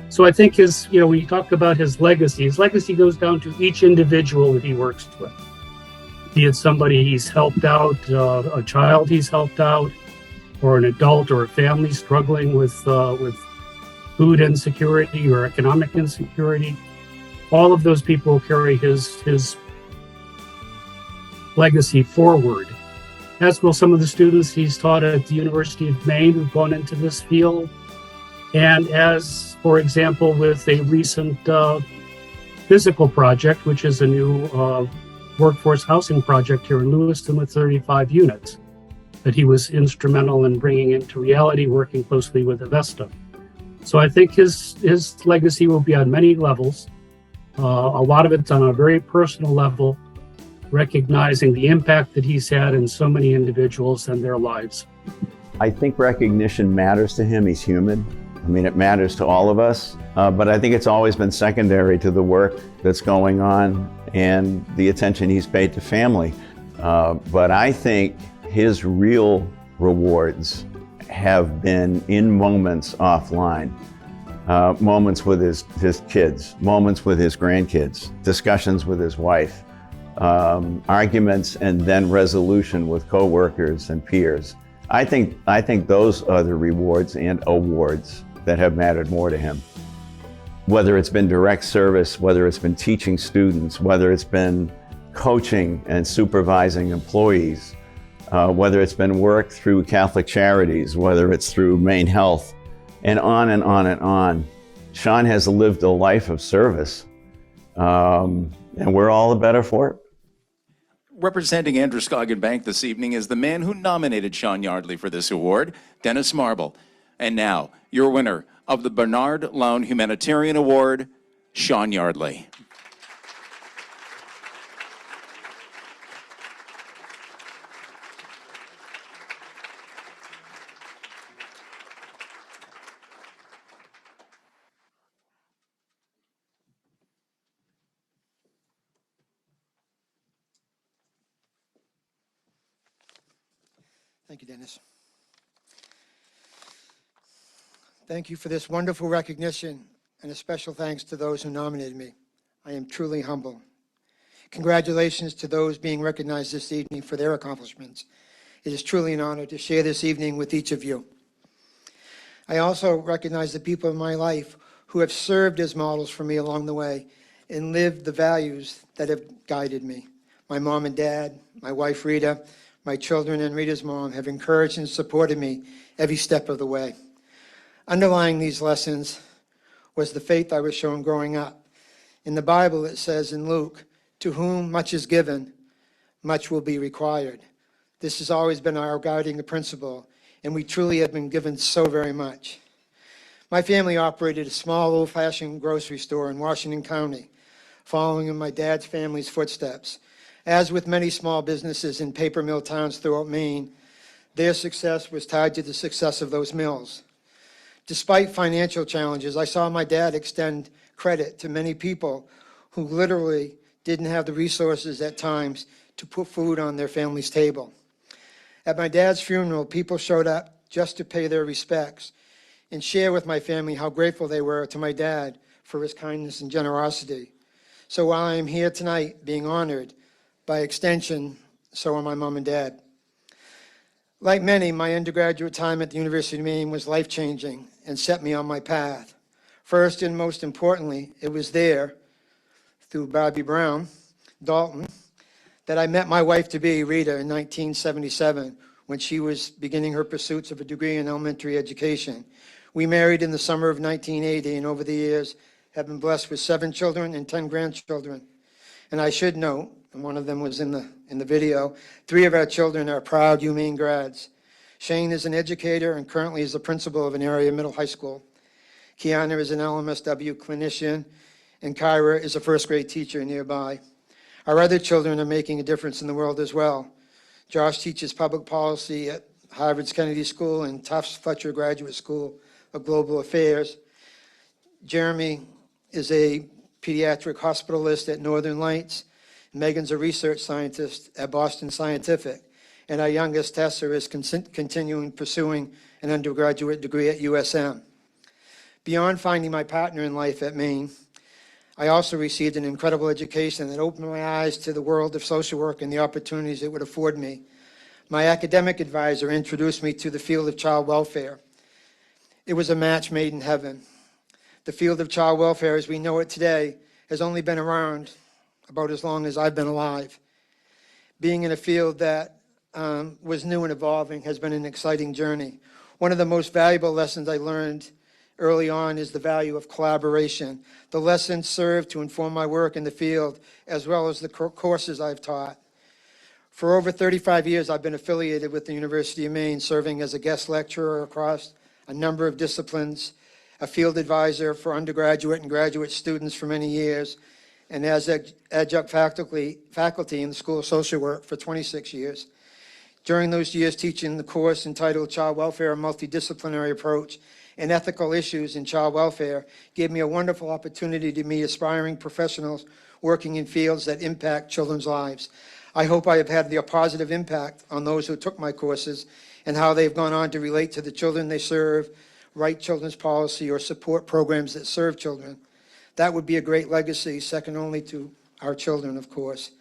So I think when you talk about his legacy goes down to each individual that he works with. Be it somebody he's helped out, a child he's helped out, or an adult or a family struggling with food insecurity or economic insecurity. All of those people carry his legacy forward, as will some of the students he's taught at the University of Maine who've gone into this field, and as, for example, with a recent physical project, which is a new workforce housing project here in Lewiston with 35 units that he was instrumental in bringing into reality, working closely with Avesta. So I think his legacy will be on many levels. A lot of it's on a very personal level, recognizing the impact that he's had in so many individuals and their lives. I think recognition matters to him. He's human. I mean, it matters to all of us, but I think it's always been secondary to the work that's going on and the attention he's paid to family. But I think his real rewards have been in moments offline, moments with his kids, moments with his grandkids, discussions with his wife, arguments and then resolution with coworkers and peers. I think those are the rewards and awards that have mattered more to him. Whether it's been direct service, whether it's been teaching students, whether it's been coaching and supervising employees, whether it's been work through Catholic Charities, whether it's through Maine Health, and on and on and on. Sean has lived a life of service, and we're all the better for it. Representing Androscoggin Bank this evening is the man who nominated Sean Yardley for this award, Dennis Marble. And now, your winner of the Bernard Lown Humanitarian Award, Sean Yardley. Thank you, Dennis. Thank you for this wonderful recognition, and a special thanks to those who nominated me. I am truly humble. Congratulations to those being recognized this evening for their accomplishments. It is truly an honor to share this evening with each of you. I also recognize the people in my life who have served as models for me along the way and lived the values that have guided me. My mom and dad, my wife Rita, my children and Rita's mom have encouraged and supported me every step of the way. Underlying these lessons was the faith I was shown growing up. In the Bible, it says in Luke, "To whom much is given, much will be required." This has always been our guiding principle, and we truly have been given so very much. My family operated a small, old-fashioned grocery store in Washington County, following in my dad's family's footsteps. As with many small businesses in paper mill towns throughout Maine, their success was tied to the success of those mills. Despite financial challenges, I saw my dad extend credit to many people who literally didn't have the resources at times to put food on their family's table. At my dad's funeral, people showed up just to pay their respects and share with my family how grateful they were to my dad for his kindness and generosity. So while I am here tonight being honored, by extension, so are my mom and dad. Like many, my undergraduate time at the University of Maine was life-changing and set me on my path. First and most importantly, it was there, through Bobby Brown, Dalton, that I met my wife-to-be, Rita, in 1977, when she was beginning her pursuits of a degree in elementary education. We married in the summer of 1980, and over the years have been blessed with 7 children and 10 grandchildren. And I should note, and one of them was in the video, 3 of our children are proud UMaine grads. Shane is an educator and currently is the principal of an area middle high school. Kiana is an LMSW clinician, and Kyra is a first grade teacher nearby. Our other children are making a difference in the world as well. Josh teaches public policy at Harvard's Kennedy School and Tufts Fletcher Graduate School of Global Affairs. Jeremy is a pediatric hospitalist at Northern Lights. Megan's a research scientist at Boston Scientific. And our youngest, Tessa, is continuing pursuing an undergraduate degree at USM. Beyond finding my partner in life at Maine, I also received an incredible education that opened my eyes to the world of social work and the opportunities it would afford me. My academic advisor introduced me to the field of child welfare. It was a match made in heaven. The field of child welfare, as we know it today, has only been around about as long as I've been alive. Being in a field that was new and evolving has been an exciting journey. One of the most valuable lessons I learned early on is the value of collaboration. The lessons served to inform my work in the field, as well as the courses I've taught. For over 35 years, I've been affiliated with the University of Maine, serving as a guest lecturer across a number of disciplines, a field advisor for undergraduate and graduate students for many years, and as adjunct faculty in the School of Social Work for 26 years. During those years, teaching the course entitled Child Welfare, a Multidisciplinary Approach and Ethical Issues in Child Welfare gave me a wonderful opportunity to meet aspiring professionals working in fields that impact children's lives. I hope I have had a positive impact on those who took my courses and how they've gone on to relate to the children they serve, write children's policy, or support programs that serve children. That would be a great legacy, second only to our children, of course.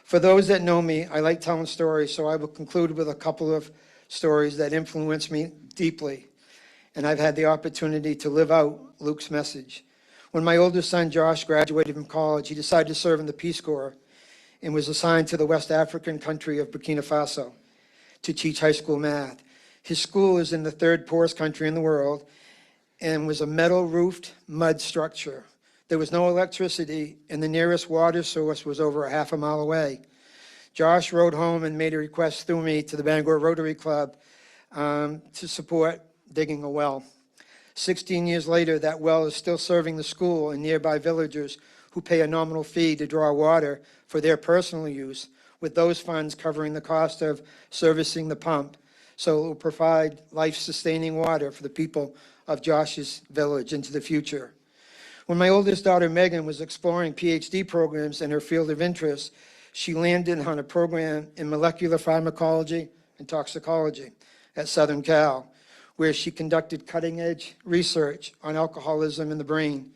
For those that know me, I like telling stories, so I will conclude with a couple of stories that influenced me deeply. And I've had the opportunity to live out Luke's message. When my oldest son, Josh, graduated from college, he decided to serve in the Peace Corps and was assigned to the West African country of Burkina Faso to teach high school math. His school is in the third poorest country in the world and was a metal-roofed mud structure. There was no electricity, and the nearest water source was over a half a mile away. Josh rode home and made a request through me to the Bangor Rotary Club to support digging a well. 16 years later, that well is still serving the school and nearby villagers who pay a nominal fee to draw water for their personal use, with those funds covering the cost of servicing the pump. So it will provide life-sustaining water for the people of Josh's village into the future. When my oldest daughter, Megan, was exploring PhD programs in her field of interest, she landed on a program in molecular pharmacology and toxicology at Southern Cal, where she conducted cutting-edge research on alcoholism in the brain.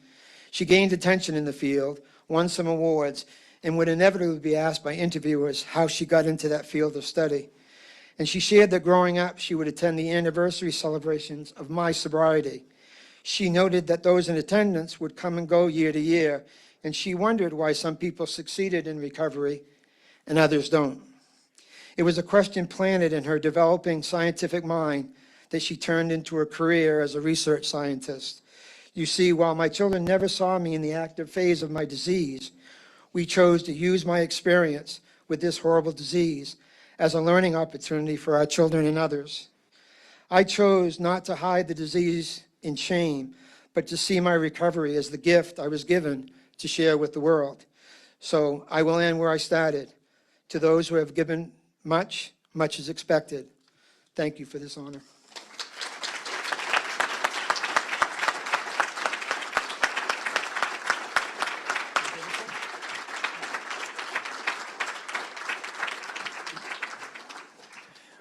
She gained attention in the field, won some awards, and would inevitably be asked by interviewers how she got into that field of study. And she shared that growing up, she would attend the anniversary celebrations of my sobriety. She noted that those in attendance would come and go year to year, and she wondered why some people succeeded in recovery and others don't. It was a question planted in her developing scientific mind that she turned into a career as a research scientist. You see, while my children never saw me in the active phase of my disease, we chose to use my experience with this horrible disease as a learning opportunity for our children and others. I chose not to hide the disease in shame, but to see my recovery as the gift I was given to share with the world. So I will end where I started. To those who have given much, much is expected. Thank you for this honor.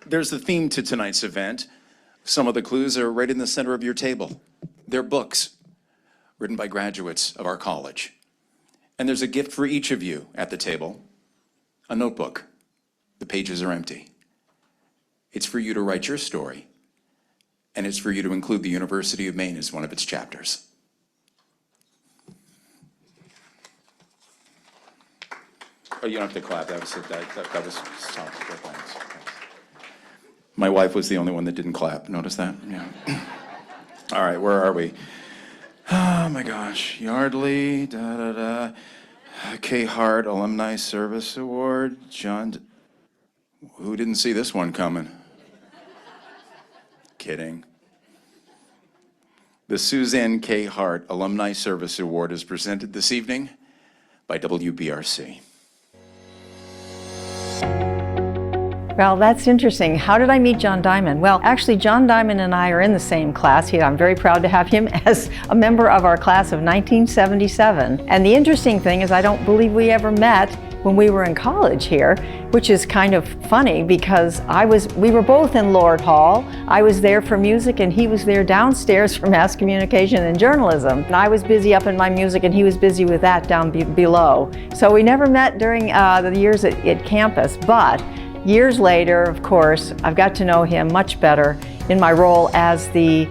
There's the theme to tonight's event. Some of the clues are right in the center of your table. They're books written by graduates of our college. And there's a gift for each of you at the table, a notebook. The pages are empty. It's for you to write your story, and it's for you to include the University of Maine as one of its chapters. Oh, you don't have to clap. That was solid. Thanks. My wife was the only one that didn't clap. Notice that? Yeah. All right, where are we? Oh my gosh. Yardley, K. Hart Alumni Service Award. Who didn't see this one coming? Kidding. The Suzanne K. Hart Alumni Service Award is presented this evening by WBRC. Well, that's interesting. How did I meet John Diamond? Well, actually, John Diamond and I are in the same class. I'm very proud to have him as a member of our class of 1977. And the interesting thing is I don't believe we ever met when we were in college here, which is kind of funny because we were both in Lord Hall. I was there for music and he was there downstairs for mass communication and journalism. And I was busy up in my music and he was busy with that down below. So we never met during the years at campus, but years later, of course, I've got to know him much better in my role as the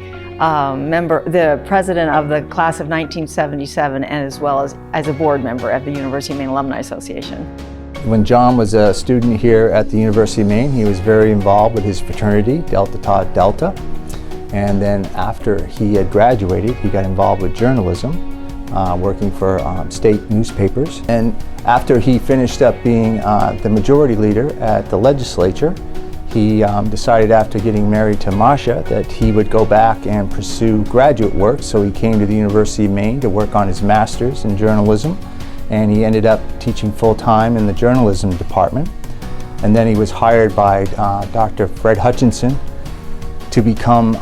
president of the class of 1977, and as well as a board member at the University of Maine Alumni Association. When John was a student here at the University of Maine, he was very involved with his fraternity, Delta Tau Delta. And then after he had graduated, he got involved with journalism, working for state newspapers. And after he finished up being the majority leader at the legislature, he decided after getting married to Masha that he would go back and pursue graduate work. So he came to the University of Maine to work on his master's in journalism and he ended up teaching full-time in the journalism department. And then he was hired by Dr. Fred Hutchinson to become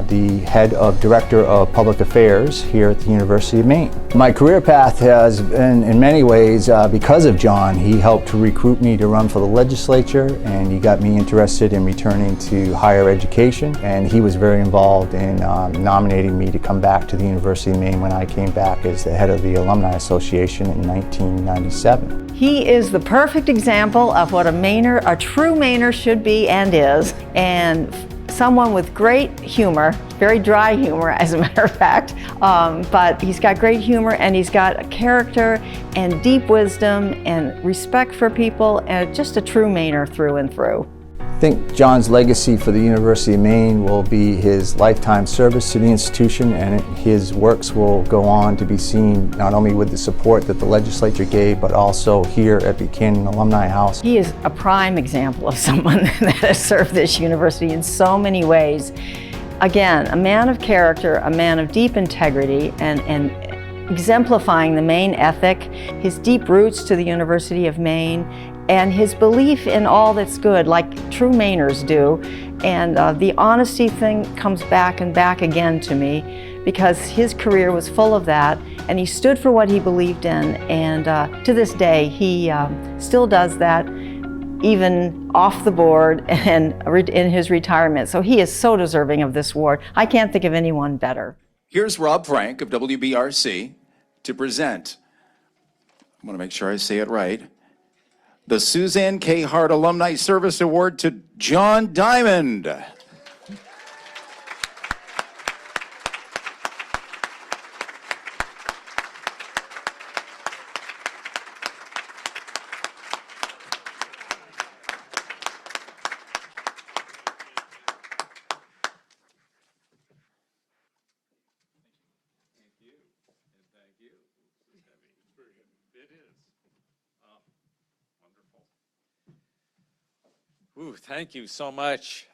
the head of Director of Public Affairs here at the University of Maine. My career path has been, in many ways, because of John. He helped to recruit me to run for the legislature, and he got me interested in returning to higher education, and he was very involved in nominating me to come back to the University of Maine when I came back as the head of the Alumni Association in 1997. He is the perfect example of what a Mainer, a true Mainer should be and is, and someone with great humor, very dry humor as a matter of fact, but he's got great humor and he's got a character and deep wisdom and respect for people and just a true Mainer through and through. I think John's legacy for the University of Maine will be his lifetime service to the institution, and his works will go on to be seen not only with the support that the legislature gave, but also here at Buchanan Alumni House. He is a prime example of someone that has served this university in so many ways. Again, a man of character, a man of deep integrity, and exemplifying the Maine ethic, his deep roots to the University of Maine, and his belief in all that's good, like true Mainers do. And the honesty thing comes back and back again to me, because his career was full of that, and he stood for what he believed in, and to this day, he still does that, even off the board and in his retirement. So he is so deserving of this award. I can't think of anyone better. Here's Rob Frank of WBRC to present, I want to make sure I say it right, the Suzanne K. Hart Alumni Service Award to John Diamond. Ooh, thank you so much.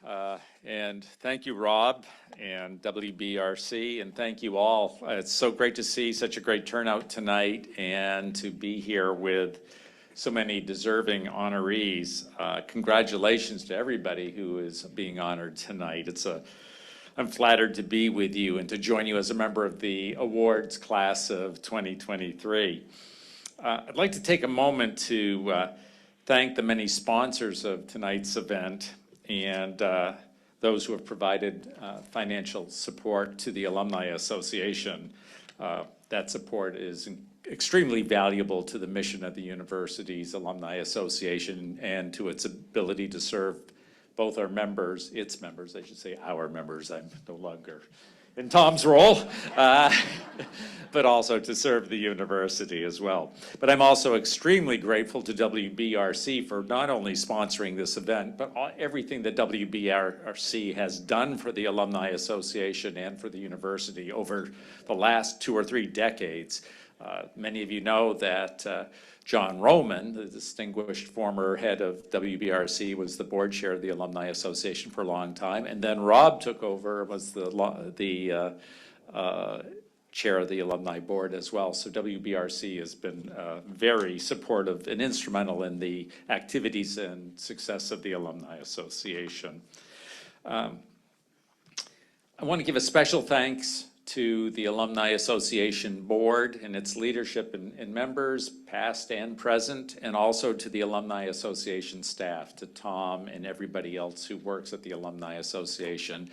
And thank you, Rob and WBRC, and thank you all. It's so great to see such a great turnout tonight and to be here with so many deserving honorees. Congratulations to everybody who is being honored tonight. I'm flattered to be with you and to join you as a member of the awards class of 2023. I'd like to take a moment to thank the many sponsors of tonight's event and those who have provided financial support to the Alumni Association. That support is extremely valuable to the mission of the university's Alumni Association and to its ability to serve both our members, its members, I should say our members, I'm no longer in Tom's role, but also to serve the university as well. But I'm also extremely grateful to WBRC for not only sponsoring this event, but everything that WBRC has done for the Alumni Association and for the university over the last 2 or 3 decades. Many of you know that John Roman, the distinguished former head of WBRC, was the board chair of the Alumni Association for a long time, and then Rob took over, was the chair of the alumni board as well. So WBRC has been very supportive and instrumental in the activities and success of the Alumni Association. I want to give a special thanks to the Alumni Association Board and its leadership and members, past and present, and also to the Alumni Association staff, to Tom and everybody else who works at the Alumni Association.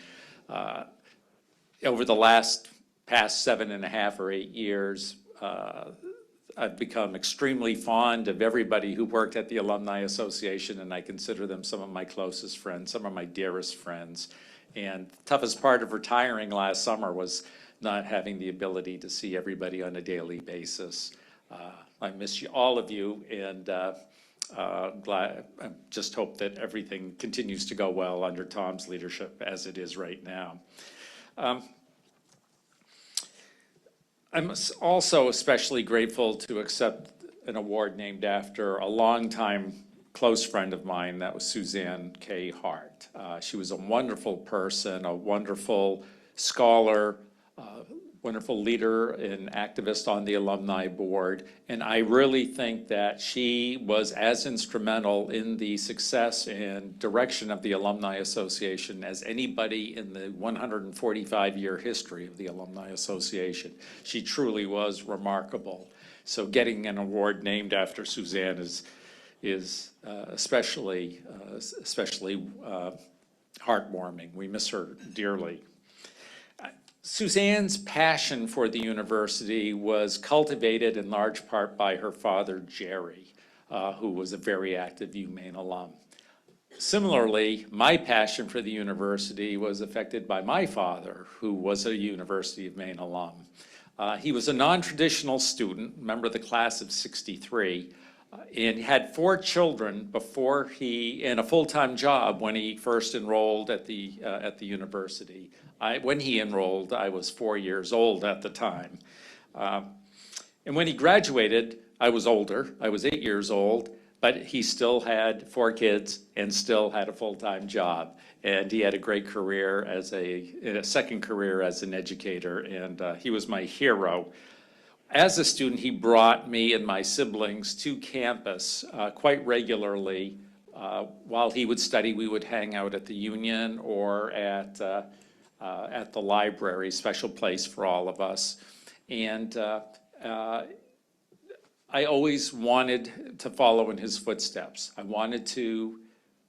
Over the past 7.5 or 8 years, I've become extremely fond of everybody who worked at the Alumni Association, and I consider them some of my closest friends, some of my dearest friends. And the toughest part of retiring last summer was not having the ability to see everybody on a daily basis. I miss you, all of you, and I just hope that everything continues to go well under Tom's leadership as it is right now. I'm also especially grateful to accept an award named after a longtime close friend of mine. That was Suzanne K. Hart. She was a wonderful person, a wonderful scholar, wonderful leader and activist on the alumni board. And I really think that she was as instrumental in the success and direction of the Alumni Association as anybody in the 145-year history of the Alumni Association. She truly was remarkable. So getting an award named after Suzanne is especially heartwarming. We miss her dearly. Suzanne's passion for the university was cultivated in large part by her father, Jerry, who was a very active UMaine alum. Similarly, my passion for the university was affected by my father, who was a University of Maine alum. He was a non-traditional student, member of the class of '63, and had 4 children before and a full-time job when he first enrolled at the university. When he enrolled, I was 4 years old at the time. And when he graduated, I was older. I was 8 years old, but he still had 4 kids and still had a full-time job. And he had a great career a second career as an educator, and he was my hero. As a student, he brought me and my siblings to campus quite regularly. While he would study, we would hang out at the Union or at the library, special place for all of us. And I always wanted to follow in his footsteps. I wanted to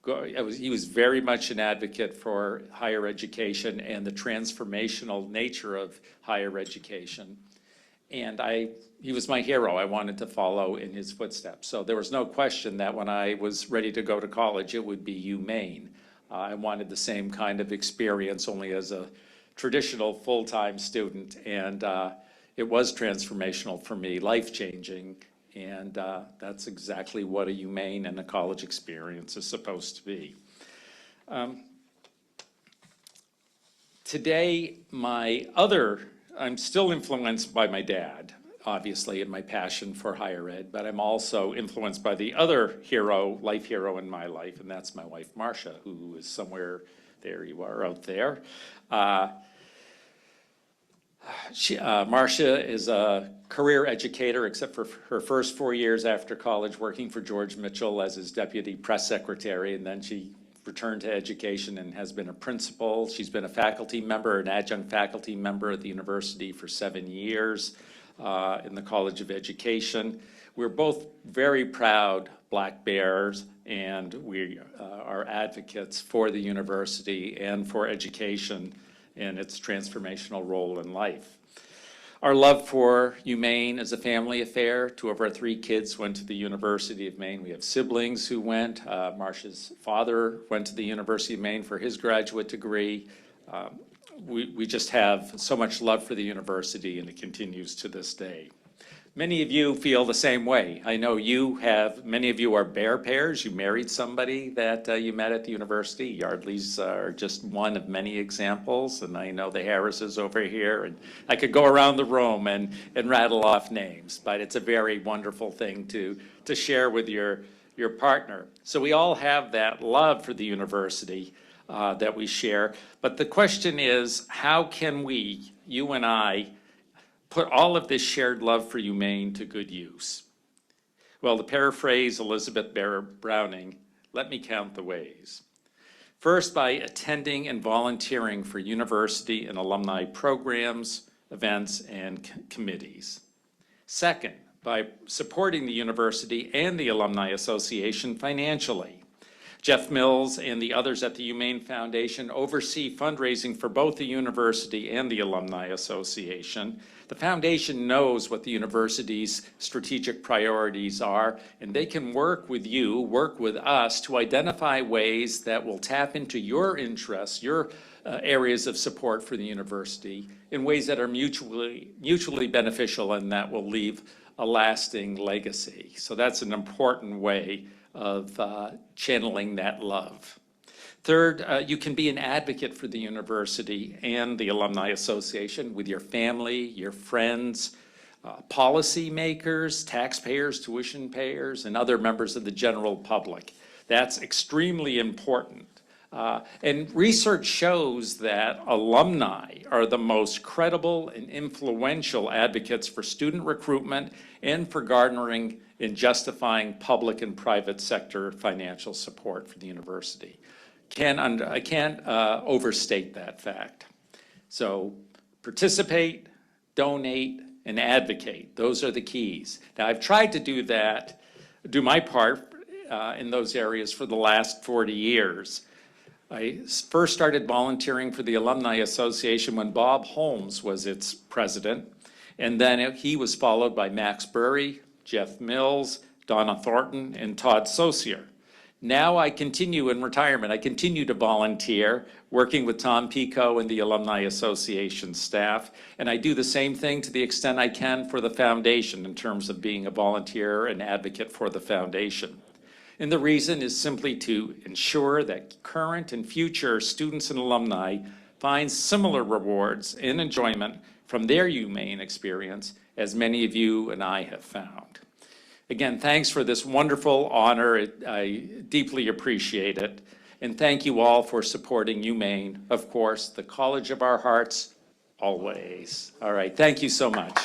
go. He was very much an advocate for higher education and the transformational nature of higher education. And he was my hero. I wanted to follow in his footsteps. So there was no question that when I was ready to go to college, it would be UMaine. I wanted the same kind of experience, only as a traditional full-time student. And it was transformational for me, life-changing. And that's exactly what a UMaine and a college experience is supposed to be. Today, I'm still influenced by my dad, obviously, and my passion for higher ed, but I'm also influenced by the other hero, life hero in my life, and that's my wife, Marcia, who is somewhere, there you are out there. Marcia is a career educator, except for her first 4 years after college, working for George Mitchell as his deputy press secretary, and then she returned to education and has been a principal. She's been a faculty member, an adjunct faculty member at the university for 7 years in the College of Education. We're both very proud Black Bears, and we are advocates for the university and for education and its transformational role in life. Our love for UMaine is a family affair. 2 of our 3 kids went to the University of Maine. We have siblings who went. Marcia's father went to the University of Maine for his graduate degree. We just have so much love for the university, and it continues to this day. Many of you feel the same way. I know many of you are bear pairs. You married somebody that you met at the university. Yardleys are just one of many examples, and I know the Harrises over here, and I could go around the room and rattle off names, but it's a very wonderful thing to share with your partner. So we all have that love for the university that we share, but the question is, how can we, you and I, put all of this shared love for UMaine to good use? Well, to paraphrase Elizabeth Barrett Browning, let me count the ways. First, by attending and volunteering for university and alumni programs, events, and committees. Second, by supporting the university and the Alumni Association financially. Jeff Mills and the others at the UMaine Foundation oversee fundraising for both the university and the Alumni Association. The foundation knows what the university's strategic priorities are, and they can work with us to identify ways that will tap into your interests, your areas of support for the university in ways that are mutually beneficial and that will leave a lasting legacy. So that's an important way of channeling that love. Third, you can be an advocate for the university and the Alumni Association with your family, your friends, policy makers, taxpayers, tuition payers, and other members of the general public. That's extremely important. And research shows that alumni are the most credible and influential advocates for student recruitment and for garnering and justifying public and private sector financial support for the university. I can't overstate that fact. So participate, donate, and advocate. Those are the keys. Now, I've tried to do my part in those areas for the last 40 years. I first started volunteering for the Alumni Association when Bob Holmes was its president, and then he was followed by Max Burry, Jeff Mills, Donna Thornton, and Todd Saucier. Now I continue in retirement. I continue to volunteer, working with Tom Pico and the Alumni Association staff, and I do the same thing to the extent I can for the foundation in terms of being a volunteer and advocate for the foundation. And the reason is simply to ensure that current and future students and alumni find similar rewards and enjoyment from their humane experience as many of you and I have found. Again, thanks for this wonderful honor. I deeply appreciate it. And thank you all for supporting UMaine, of course, the college of our hearts, always. All right, thank you so much.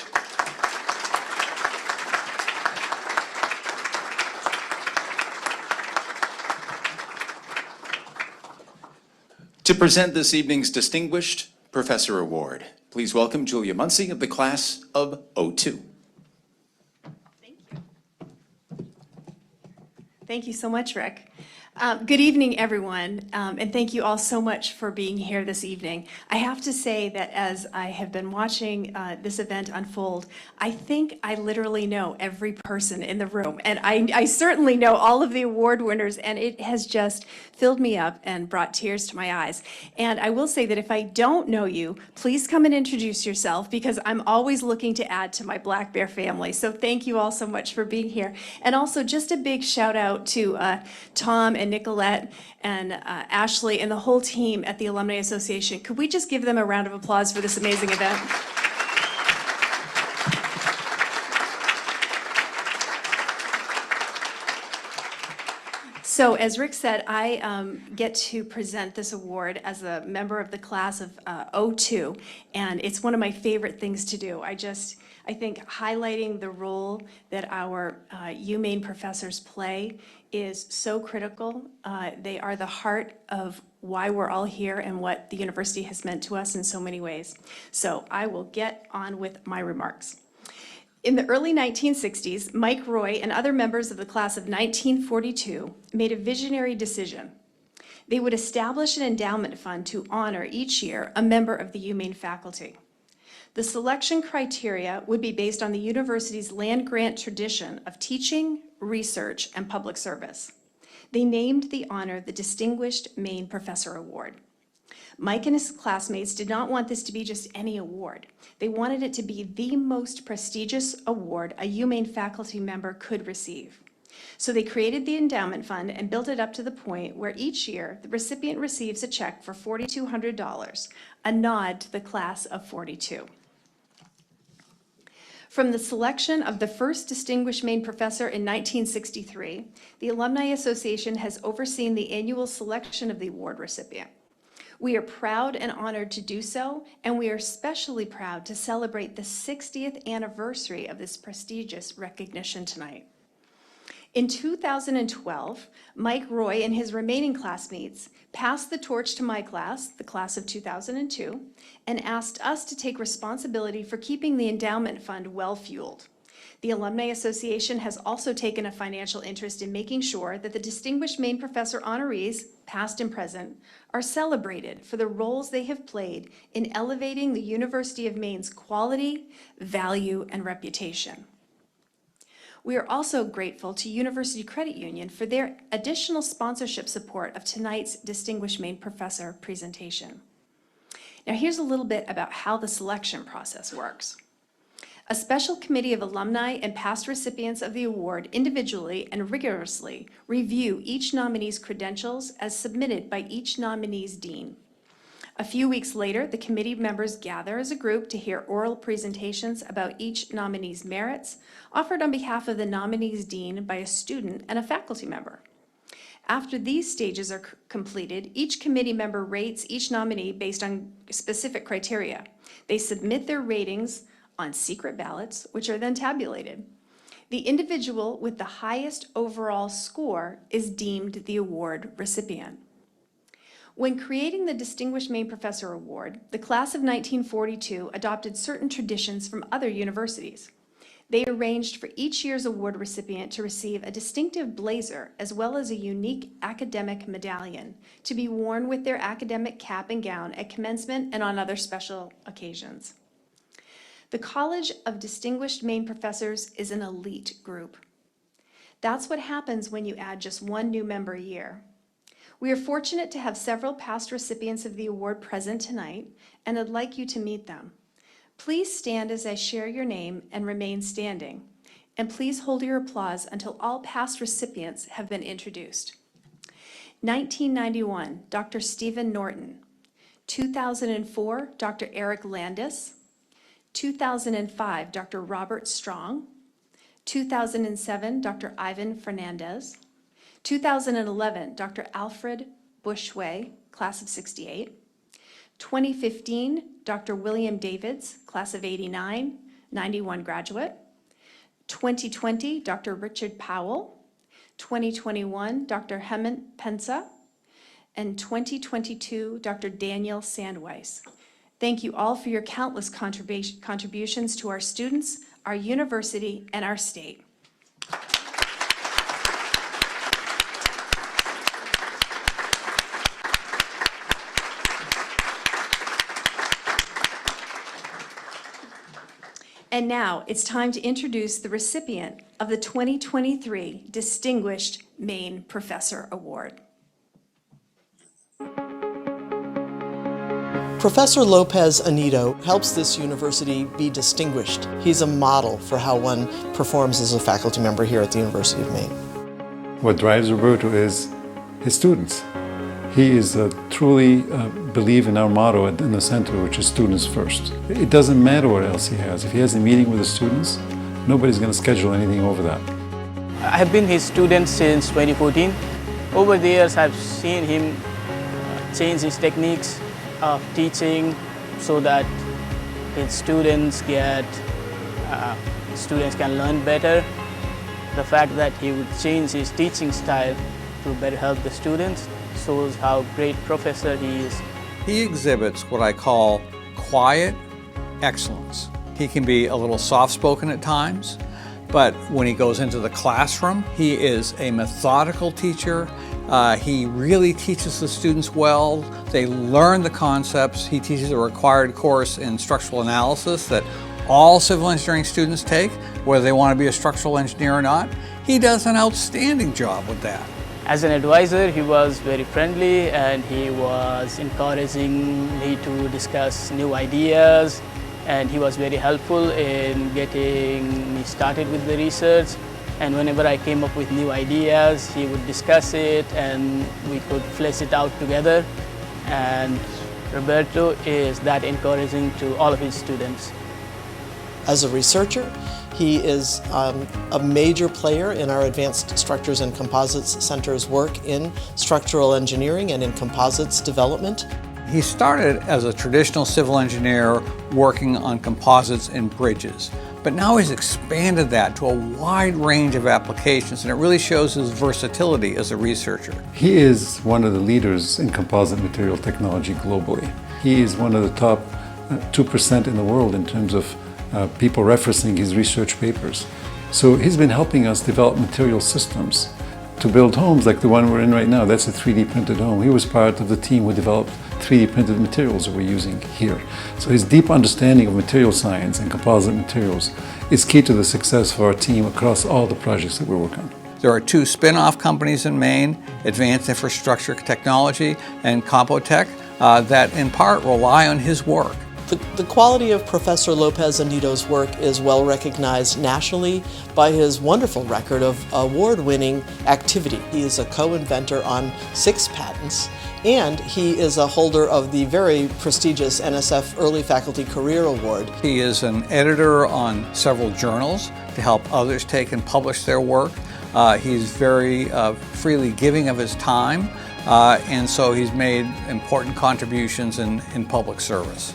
To present this evening's Distinguished Professor Award, please welcome Julia Muncy of the class of '02. Thank you so much, Rick. Good evening, everyone, and thank you all so much for being here this evening. I have to say that as I have been watching this event unfold, I think I literally know every person in the room, and I certainly know all of the award winners, and it has just filled me up and brought tears to my eyes. And I will say that if I don't know you, please come and introduce yourself, because I'm always looking to add to my Black Bear family. So thank you all so much for being here. And also just a big shout out to Tom and Nicolette and Ashley and the whole team at the Alumni Association. Could we just give them a round of applause for this amazing event? So as Rick said, I get to present this award as a member of the class of '02, and it's one of my favorite things to do. I think highlighting the role that our UMaine professors play is so critical. They are the heart of why we're all here and what the university has meant to us in so many ways. So I will get on with my remarks. In the early 1960s, Mike Roy and other members of the class of 1942 made a visionary decision. They would establish an endowment fund to honor each year a member of the UMaine faculty. The selection criteria would be based on the university's land-grant tradition of teaching, research, and public service. They named the honor the Distinguished Maine Professor Award. Mike and his classmates did not want this to be just any award. They wanted it to be the most prestigious award a UMaine faculty member could receive. So they created the endowment fund and built it up to the point where each year the recipient receives a check for $4,200, a nod to the class of '42. From the selection of the first Distinguished Maine Professor in 1963, the Alumni Association has overseen the annual selection of the award recipient. We are proud and honored to do so, and we are especially proud to celebrate the 60th anniversary of this prestigious recognition tonight. In 2012, Mike Roy and his remaining classmates passed the torch to my class, the class of 2002, and asked us to take responsibility for keeping the endowment fund well-fueled. The Alumni Association has also taken a financial interest in making sure that the Distinguished Maine Professor honorees, past and present, are celebrated for the roles they have played in elevating the University of Maine's quality, value, and reputation. We are also grateful to University Credit Union for their additional sponsorship support of tonight's Distinguished Maine Professor presentation. Now here's a little bit about how the selection process works. A special committee of alumni and past recipients of the award individually and rigorously review each nominee's credentials as submitted by each nominee's dean. A few weeks later, the committee members gather as a group to hear oral presentations about each nominee's merits, offered on behalf of the nominee's dean by a student and a faculty member. After these stages are completed, each committee member rates each nominee based on specific criteria. They submit their ratings on secret ballots, which are then tabulated. The individual with the highest overall score is deemed the award recipient. When creating the Distinguished Maine Professor Award, the class of 1942 adopted certain traditions from other universities. They arranged for each year's award recipient to receive a distinctive blazer as well as a unique academic medallion to be worn with their academic cap and gown at commencement and on other special occasions. The College of Distinguished Maine Professors is an elite group. That's what happens when you add just one new member a year. We are fortunate to have several past recipients of the award present tonight, and I'd like you to meet them. Please stand as I share your name and remain standing. And please hold your applause until all past recipients have been introduced. 1991, Dr. Stephen Norton. 2004, Dr. Eric Landis. 2005, Dr. Robert Strong. 2007, Dr. Ivan Fernandez. 2011, Dr. Alfred Bushway, class of 68. 2015, Dr. William Davids, class of 89, 91 graduate. 2020, Dr. Richard Powell. 2021, Dr. Hemant Pensa. And 2022, Dr. Daniel Sandweiss. Thank you all for your countless contributions to our students, our university, and our state. And now it's time to introduce the recipient of the 2023 Distinguished Maine Professor Award. Professor Lopez Anito helps this university be distinguished. He's a model for how one performs as a faculty member here at the University of Maine. What drives Roberto is his students. He is truly believe in our motto in the center, which is students first. It doesn't matter what else he has. If he has a meeting with the students, nobody's going to schedule anything over that. I have been his student since 2014. Over the years, I've seen him change his techniques of teaching so that his students can learn better. The fact that he would change his teaching style to better help the students shows how great professor he is. He exhibits what I call quiet excellence. He can be a little soft-spoken at times, but when he goes into the classroom, he is a methodical teacher. He really teaches the students well. They learn the concepts. He teaches a required course in structural analysis that all civil engineering students take, whether they want to be a structural engineer or not. He does an outstanding job with that. As an advisor, he was very friendly and he was encouraging me to discuss new ideas, and he was very helpful in getting me started with the research. And whenever I came up with new ideas, he would discuss it and we could flesh it out together. And Roberto is that encouraging to all of his students. As a researcher, he is a major player in our Advanced Structures and Composites Center's work in structural engineering and in composites development. He started as a traditional civil engineer working on composites and bridges, but now he's expanded that to a wide range of applications, and it really shows his versatility as a researcher. He is one of the leaders in composite material technology globally. He is one of the top 2% in the world in terms of people referencing his research papers. So he's been helping us develop material systems to build homes like the one we're in right now. That's a 3D printed home. He was part of the team who developed 3D printed materials that we're using here. So his deep understanding of material science and composite materials is key to the success of our team across all the projects that we work on. There are two spin-off companies in Maine, Advanced Infrastructure Technology and Compotech, that in part rely on his work. The quality of Professor Lopez Anito's work is well recognized nationally by his wonderful record of award-winning activity. He is a co-inventor on 6 patents, and he is a holder of the very prestigious NSF Early Faculty Career Award. He is an editor on several journals to help others take and publish their work. He's very freely giving of his time, and so he's made important contributions in public service.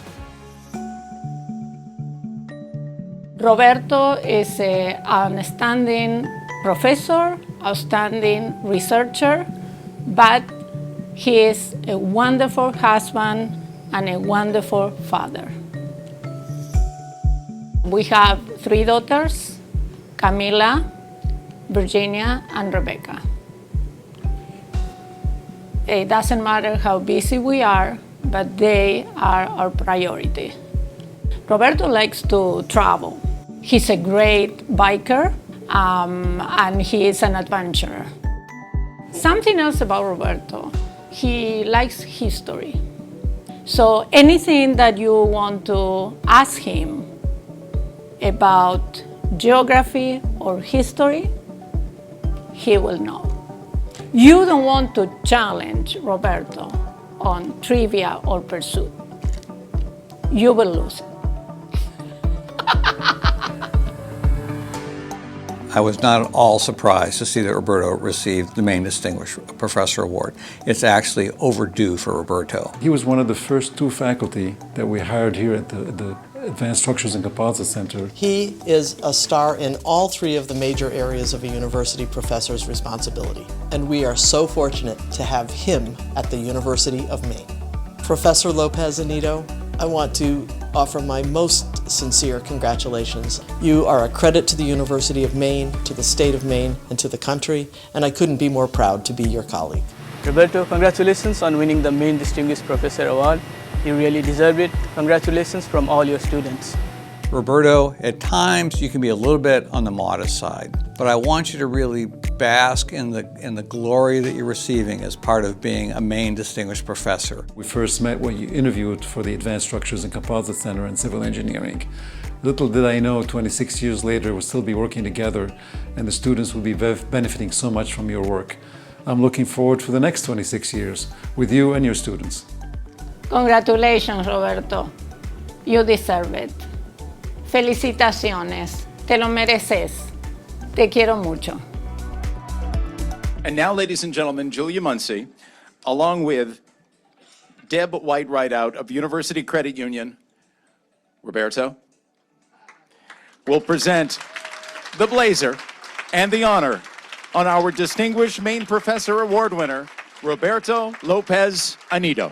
Roberto is an outstanding professor, outstanding researcher, but he is a wonderful husband and a wonderful father. We have 3 daughters, Camila, Virginia, and Rebecca. It doesn't matter how busy we are, but they are our priority. Roberto likes to travel. He's a great biker, and he is an adventurer. Something else about Roberto, he likes history. So anything that you want to ask him about geography or history, he will know. You don't want to challenge Roberto on trivia or pursuit. You will lose it. I was not at all surprised to see that Roberto received the Maine Distinguished Professor Award. It's actually overdue for Roberto. He was one of the first 2 faculty that we hired here at the Advanced Structures and Composites Center. He is a star in all 3 of the major areas of a university professor's responsibility, and we are so fortunate to have him at the University of Maine. Professor Lopez-Anito, I want to offer my most sincere congratulations. You are a credit to the University of Maine, to the state of Maine, and to the country, and I couldn't be more proud to be your colleague. Roberto, congratulations on winning the Maine Distinguished Professor Award. You really deserve it. Congratulations from all your students. Roberto, at times you can be a little bit on the modest side, but I want you to really bask in the glory that you're receiving as part of being a Maine Distinguished Professor. We first met when you interviewed for the Advanced Structures and Composites Center in Civil Engineering. Little did I know, 26 years later, we'll still be working together and the students will be benefiting so much from your work. I'm looking forward for the next 26 years with you and your students. Congratulations, Roberto. You deserve it. Felicitaciones. Te lo mereces. Te quiero mucho. And now, ladies and gentlemen, Julia Muncy, along with Deb White-Rideout of University Credit Union, Roberto, will present the blazer and the honor on our Distinguished Maine Professor Award winner, Roberto Lopez-Anito.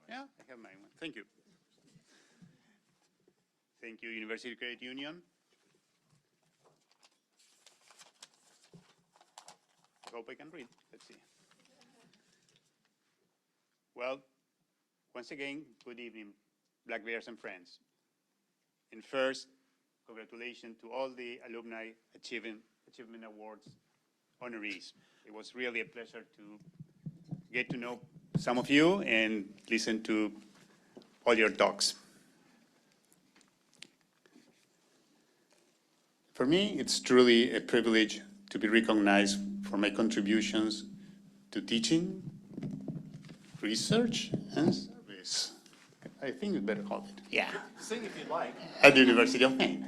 Yeah, I have my one. Thank you. Thank you, University Credit Union. I hope I can read. Let's see. Well, once again, good evening, Black Bears and friends. And first, congratulations to all the Alumni Achievement Awards honorees. It was really a pleasure to get to know some of you and listen to all your talks. For me, it's truly a privilege to be recognized for my contributions to teaching, research, and service. I think we better call it. Yeah. Sing if you'd like. At the University of Maine.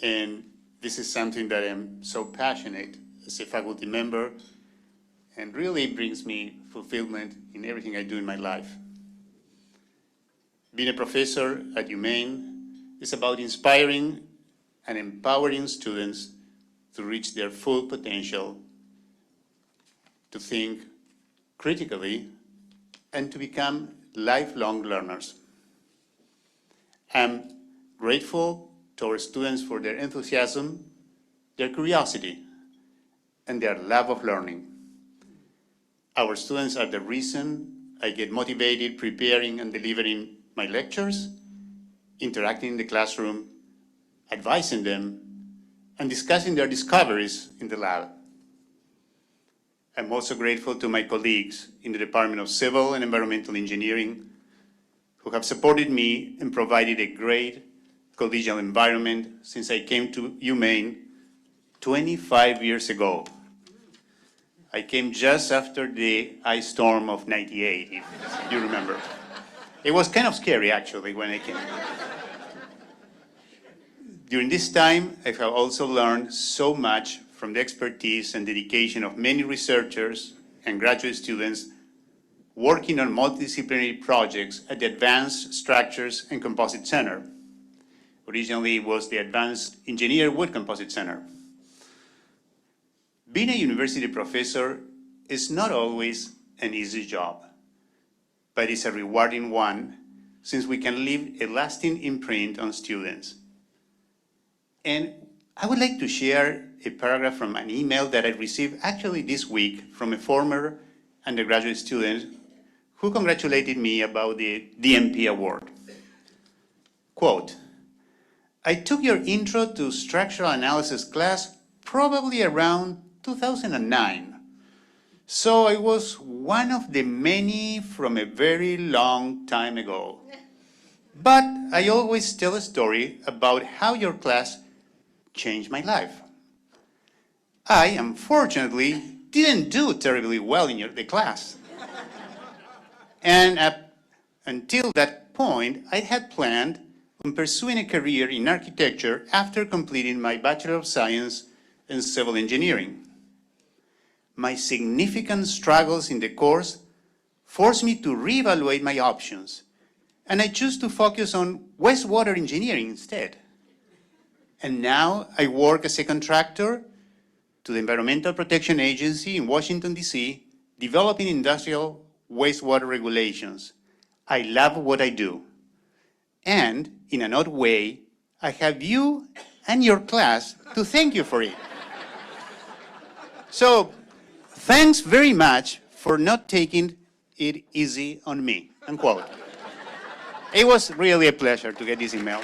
And this is something that I'm so passionate as a faculty member and really brings me fulfillment in everything I do in my life. Being a professor at UMaine is about inspiring and empowering students to reach their full potential, to think critically, and to become lifelong learners. I'm grateful to our students for their enthusiasm, their curiosity, and their love of learning. Our students are the reason I get motivated preparing and delivering my lectures, interacting in the classroom, advising them, and discussing their discoveries in the lab. I'm also grateful to my colleagues in the Department of Civil and Environmental Engineering who have supported me and provided a great collegial environment since I came to UMaine 25 years ago. I came just after the ice storm of '98, if you remember. It was kind of scary, actually, when I came. During this time, I have also learned so much from the expertise and dedication of many researchers and graduate students working on multidisciplinary projects at the Advanced Structures and Composite Center. Originally, it was the Advanced Engineer Wood Composite Center. Being a university professor is not always an easy job, but it's a rewarding one since we can leave a lasting imprint on students. And I would like to share a paragraph from an email that I received actually this week from a former undergraduate student who congratulated me about the DMP award. Quote, I took your intro to structural analysis class probably around 2009. So I was one of the many from a very long time ago. But I always tell a story about how your class changed my life. I, unfortunately, didn't do terribly well in the class. And until that point, I had planned on pursuing a career in architecture after completing my Bachelor of Science in Civil Engineering. My significant struggles in the course forced me to reevaluate my options, and I chose to focus on wastewater engineering instead. And now I work as a contractor to the Environmental Protection Agency in Washington, D.C., developing industrial wastewater regulations. I love what I do. And in an odd way, I have you and your class to thank you for it. So, thanks very much for not taking it easy on me, unquote. It was really a pleasure to get this email.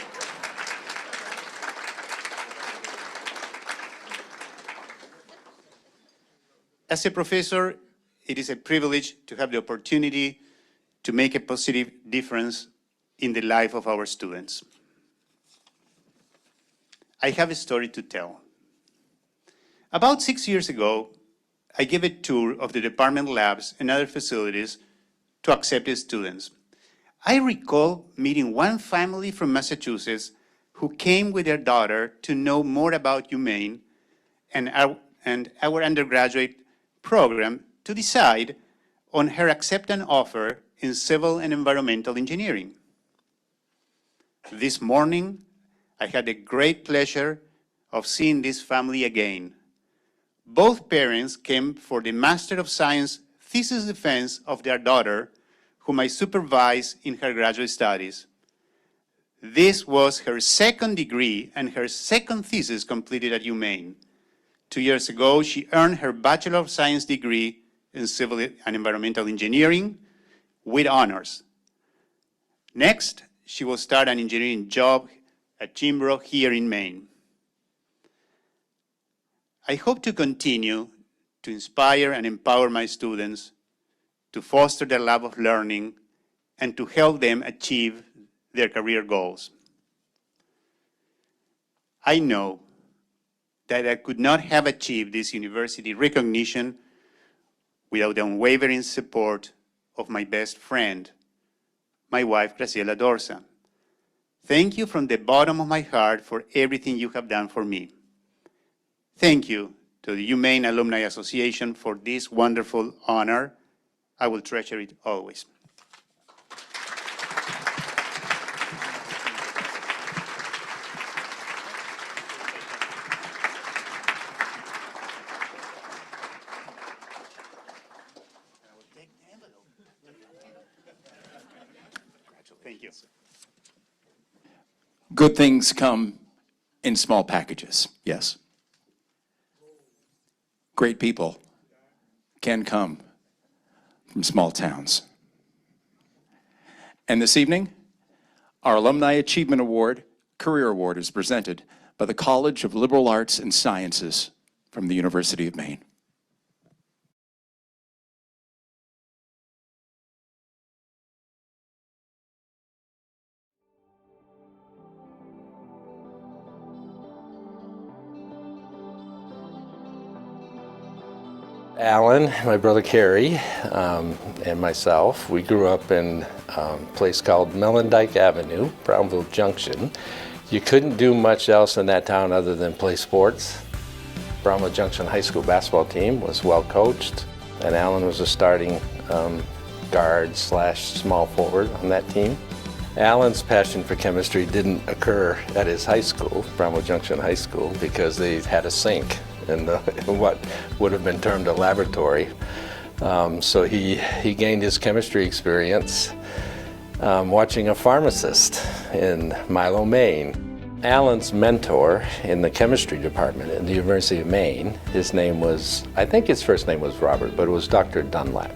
As a professor, it is a privilege to have the opportunity to make a positive difference in the life of our students. I have a story to tell. About 6 years ago, I gave a tour of the department labs and other facilities to accepted students. I recall meeting one family from Massachusetts who came with their daughter to know more about UMaine and our undergraduate program to decide on her acceptance offer in civil and environmental engineering. This morning, I had the great pleasure of seeing this family again. Both parents came for the Master of Science thesis defense of their daughter, whom I supervised in her graduate studies. This was her second degree and her second thesis completed at UMaine. 2 years ago, she earned her Bachelor of Science degree in Civil and Environmental Engineering with honors. Next, she will start an engineering job at Chimbro here in Maine. I hope to continue to inspire and empower my students, to foster their love of learning, and to help them achieve their career goals. I know that I could not have achieved this university recognition without the unwavering support of my best friend, my wife, Graciela Dorsa. Thank you from the bottom of my heart for everything you have done for me. Thank you to the UMaine Alumni Association for this wonderful honor. I will treasure it always. Thank you. Good things come in small packages, yes. Great people can come from small towns. And this evening, our Alumni Achievement Award, Career Award, is presented by the College of Liberal Arts and Sciences from the University of Maine. Alan, my brother Kerry, and myself, we grew up in a place called Mellon-Dyke Avenue, Brownville Junction. You couldn't do much else in that town other than play sports. Brownville Junction High School basketball team was well coached, and Alan was a starting guard / small forward on that team. Alan's passion for chemistry didn't occur at his high school, Brownville Junction High School, because they had a sink in what would have been termed a laboratory. So he gained his chemistry experience watching a pharmacist in Milo, Maine. Alan's mentor in the chemistry department at the University of Maine, his name was, I think his first name was Robert, but it was Dr. Dunlap.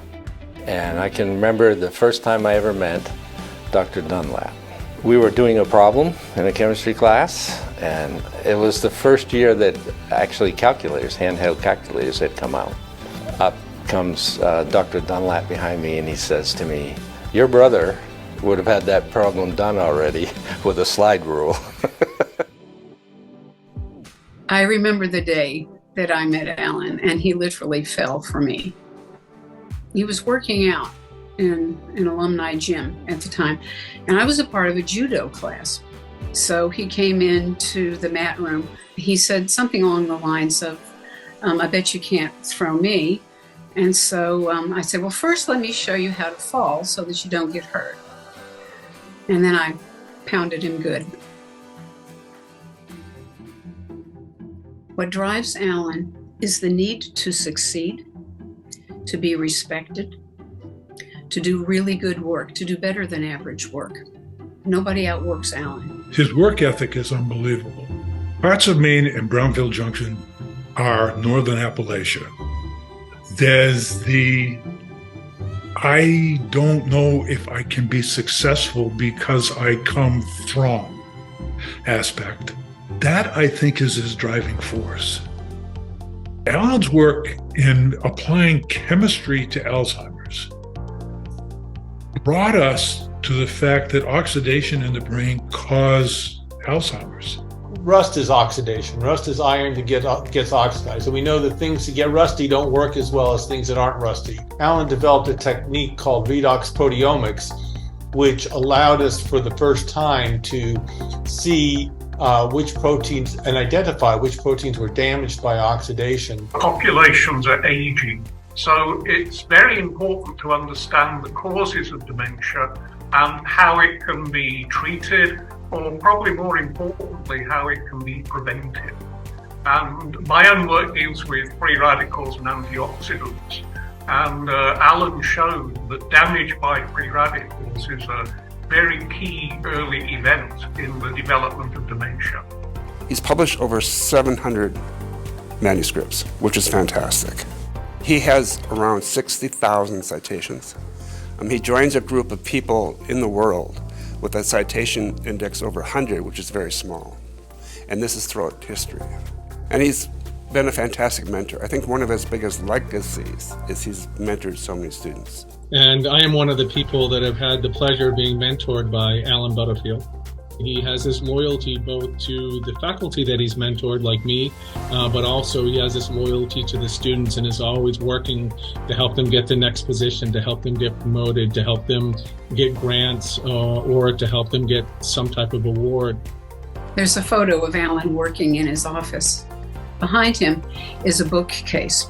And I can remember the first time I ever met Dr. Dunlap. We were doing a problem in a chemistry class, and it was the first year that actually calculators, handheld calculators, had come out. Up comes Dr. Dunlap behind me, and he says to me, "Your brother would have had that problem done already with a slide rule." I remember the day that I met Alan, and he literally fell for me. He was working out in an alumni gym at the time, and I was a part of a judo class. So he came into the mat room. He said something along the lines of, "I bet you can't throw me." And so I said, "Well, first let me show you how to fall so that you don't get hurt." And then I pounded him good. What drives Alan is the need to succeed, to be respected, to do really good work, to do better than average work. Nobody outworks Alan. His work ethic is unbelievable. Parts of Maine and Brownville Junction are northern Appalachia. There's the, I don't know if I can be successful because I come from aspect. That, I think, is his driving force. Alan's work in applying chemistry to Alzheimer's brought us to the fact that oxidation in the brain causes Alzheimer's. Rust is oxidation. Rust is iron that gets oxidized. And we know that things that get rusty don't work as well as things that aren't rusty. Alan developed a technique called redox proteomics, which allowed us for the first time to see which proteins and identify which proteins were damaged by oxidation. Populations are aging, so it's very important to understand the causes of dementia and how it can be treated, or probably more importantly, how it can be prevented. And my own work deals with free radicals and antioxidants. And Alan showed that damage by free radicals is a very key early event in the development of dementia. He's published over 700 manuscripts, which is fantastic. He has around 60,000 citations. He joins a group of people in the world with a citation index over 100, which is very small. And this is throughout history. And he's been a fantastic mentor. I think one of his biggest legacies is he's mentored so many students. And I am one of the people that have had the pleasure of being mentored by Alan Butterfield. He has this loyalty both to the faculty that he's mentored, like me, but also he has this loyalty to the students and is always working to help them get the next position, to help them get promoted, to help them get grants, or to help them get some type of award. There's a photo of Alan working in his office. Behind him is a bookcase.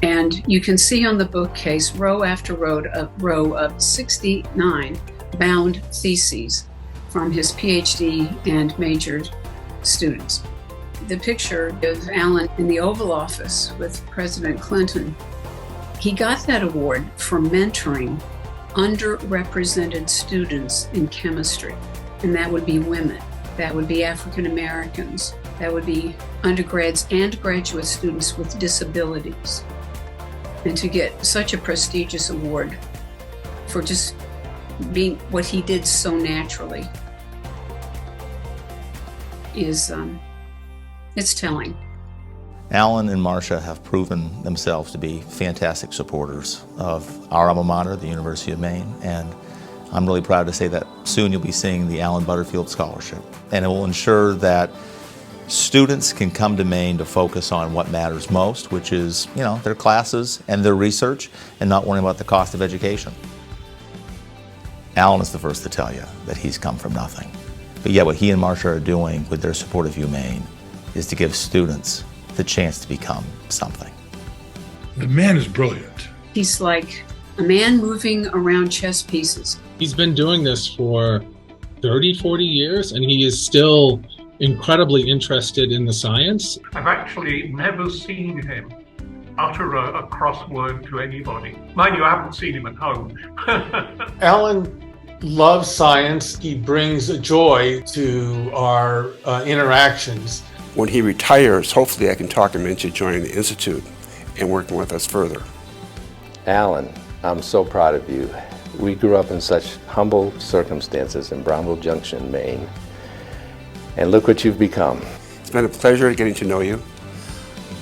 And you can see on the bookcase row after row of 69 bound theses from his PhD and major students. The picture of Alan in the Oval Office with President Clinton, he got that award for mentoring underrepresented students in chemistry. And that would be women, that would be African Americans, that would be undergrads and graduate students with disabilities. And to get such a prestigious award for just being what he did so naturally is, it's telling. Alan and Marcia have proven themselves to be fantastic supporters of our alma mater, the University of Maine, and I'm really proud to say that soon you'll be seeing the Alan Butterfield Scholarship. And it will ensure that Students can come to Maine to focus on what matters most, which is, their classes and their research, and not worrying about the cost of education. Alan is the first to tell you that he's come from nothing. But yet what he and Marcia are doing with their support of UMaine is to give students the chance to become something. The man is brilliant. He's like a man moving around chess pieces. He's been doing this for 30, 40 years, and he is still incredibly interested in the science. I've actually never seen him utter a crossword to anybody. Mind you, I haven't seen him at home. Alan loves science. He brings a joy to our interactions. When he retires, hopefully I can talk him into joining the Institute and working with us further. Alan, I'm so proud of you. We grew up in such humble circumstances in Brownville Junction, Maine. And look what you've become. It's been a pleasure getting to know you.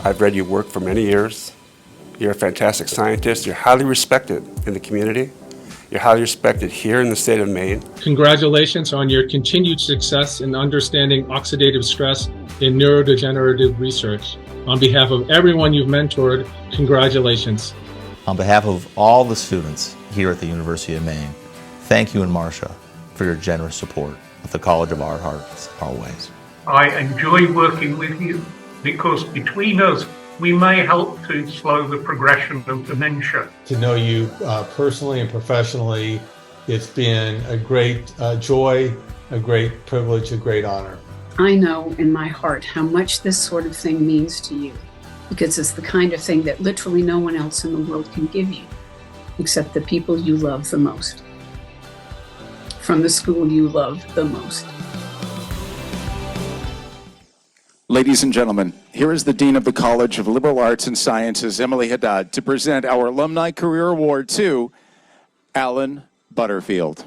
I've read your work for many years. You're a fantastic scientist. You're highly respected in the community. You're highly respected here in the state of Maine. Congratulations on your continued success in understanding oxidative stress in neurodegenerative research. On behalf of everyone you've mentored, congratulations. On behalf of all the students here at the University of Maine, thank you and Marcia for your generous support of the College of Our Hearts, Our Ways. I enjoy working with you because between us, we may help to slow the progression of dementia. To know you personally and professionally, it's been a great joy, a great privilege, a great honor. I know in my heart how much this sort of thing means to you, because it's the kind of thing that literally no one else in the world can give you, except the people you love the most, from the school you love the most. Ladies and gentlemen, here is the Dean of the College of Liberal Arts and Sciences, Emily Haddad, to present our Alumni Career Award to Alan Butterfield.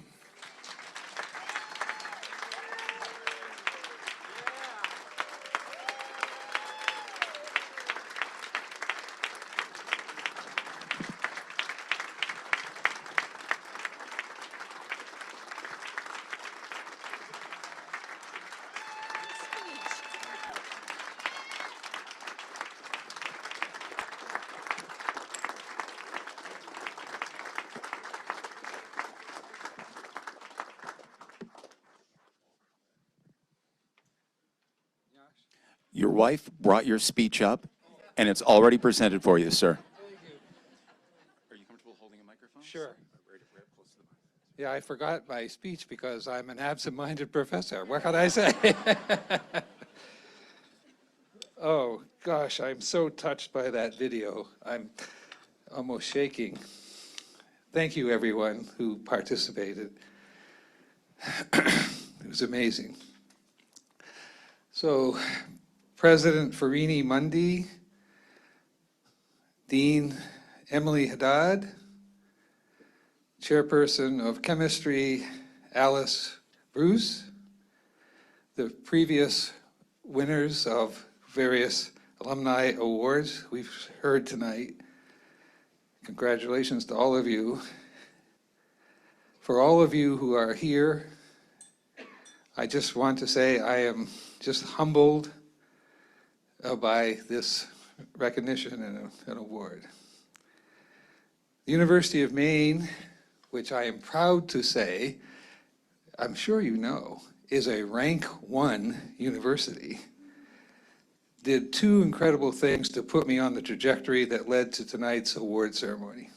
Your wife brought your speech up, and it's already presented for you, sir. Are you comfortable holding a microphone? Sure. Yeah, I forgot my speech because I'm an absent-minded professor. What can I say? Oh, gosh, I'm so touched by that video. I'm almost shaking. Thank you, everyone who participated. It was amazing. So, President Farini Mundy, Dean Emily Haddad, Chairperson of Chemistry Alice Bruce, the previous winners of various alumni awards we've heard tonight. Congratulations to all of you. For all of you who are here, I just want to say I am just humbled by this recognition and an award. The University of Maine, which I am proud to say, I'm sure you know, is a rank 1 university, did two incredible things to put me on the trajectory that led to tonight's award ceremony.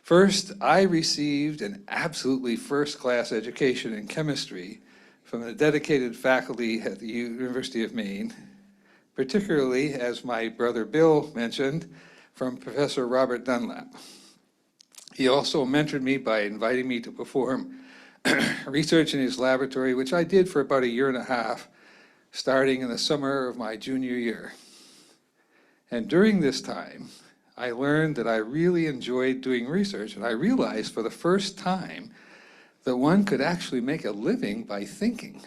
First, I received an absolutely first-class education in chemistry from the dedicated faculty at the University of Maine, particularly, as my brother Bill mentioned, from Professor Robert Dunlap. He also mentored me by inviting me to perform research in his laboratory, which I did for about 1.5 years, starting in the summer of my junior year. And during this time, I learned that I really enjoyed doing research, and I realized for the first time that one could actually make a living by thinking.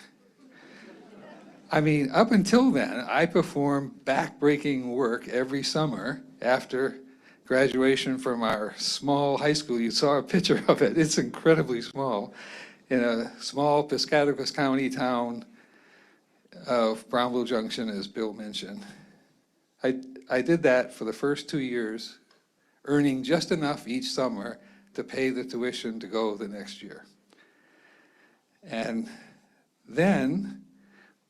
I mean, up until then, I performed back-breaking work every summer after graduation from our small high school. You saw a picture of it. It's incredibly small. In a small Piscataquis County town of Brownville Junction, as Bill mentioned. I did that for the first 2 years, earning just enough each summer to pay the tuition to go the next year. And then,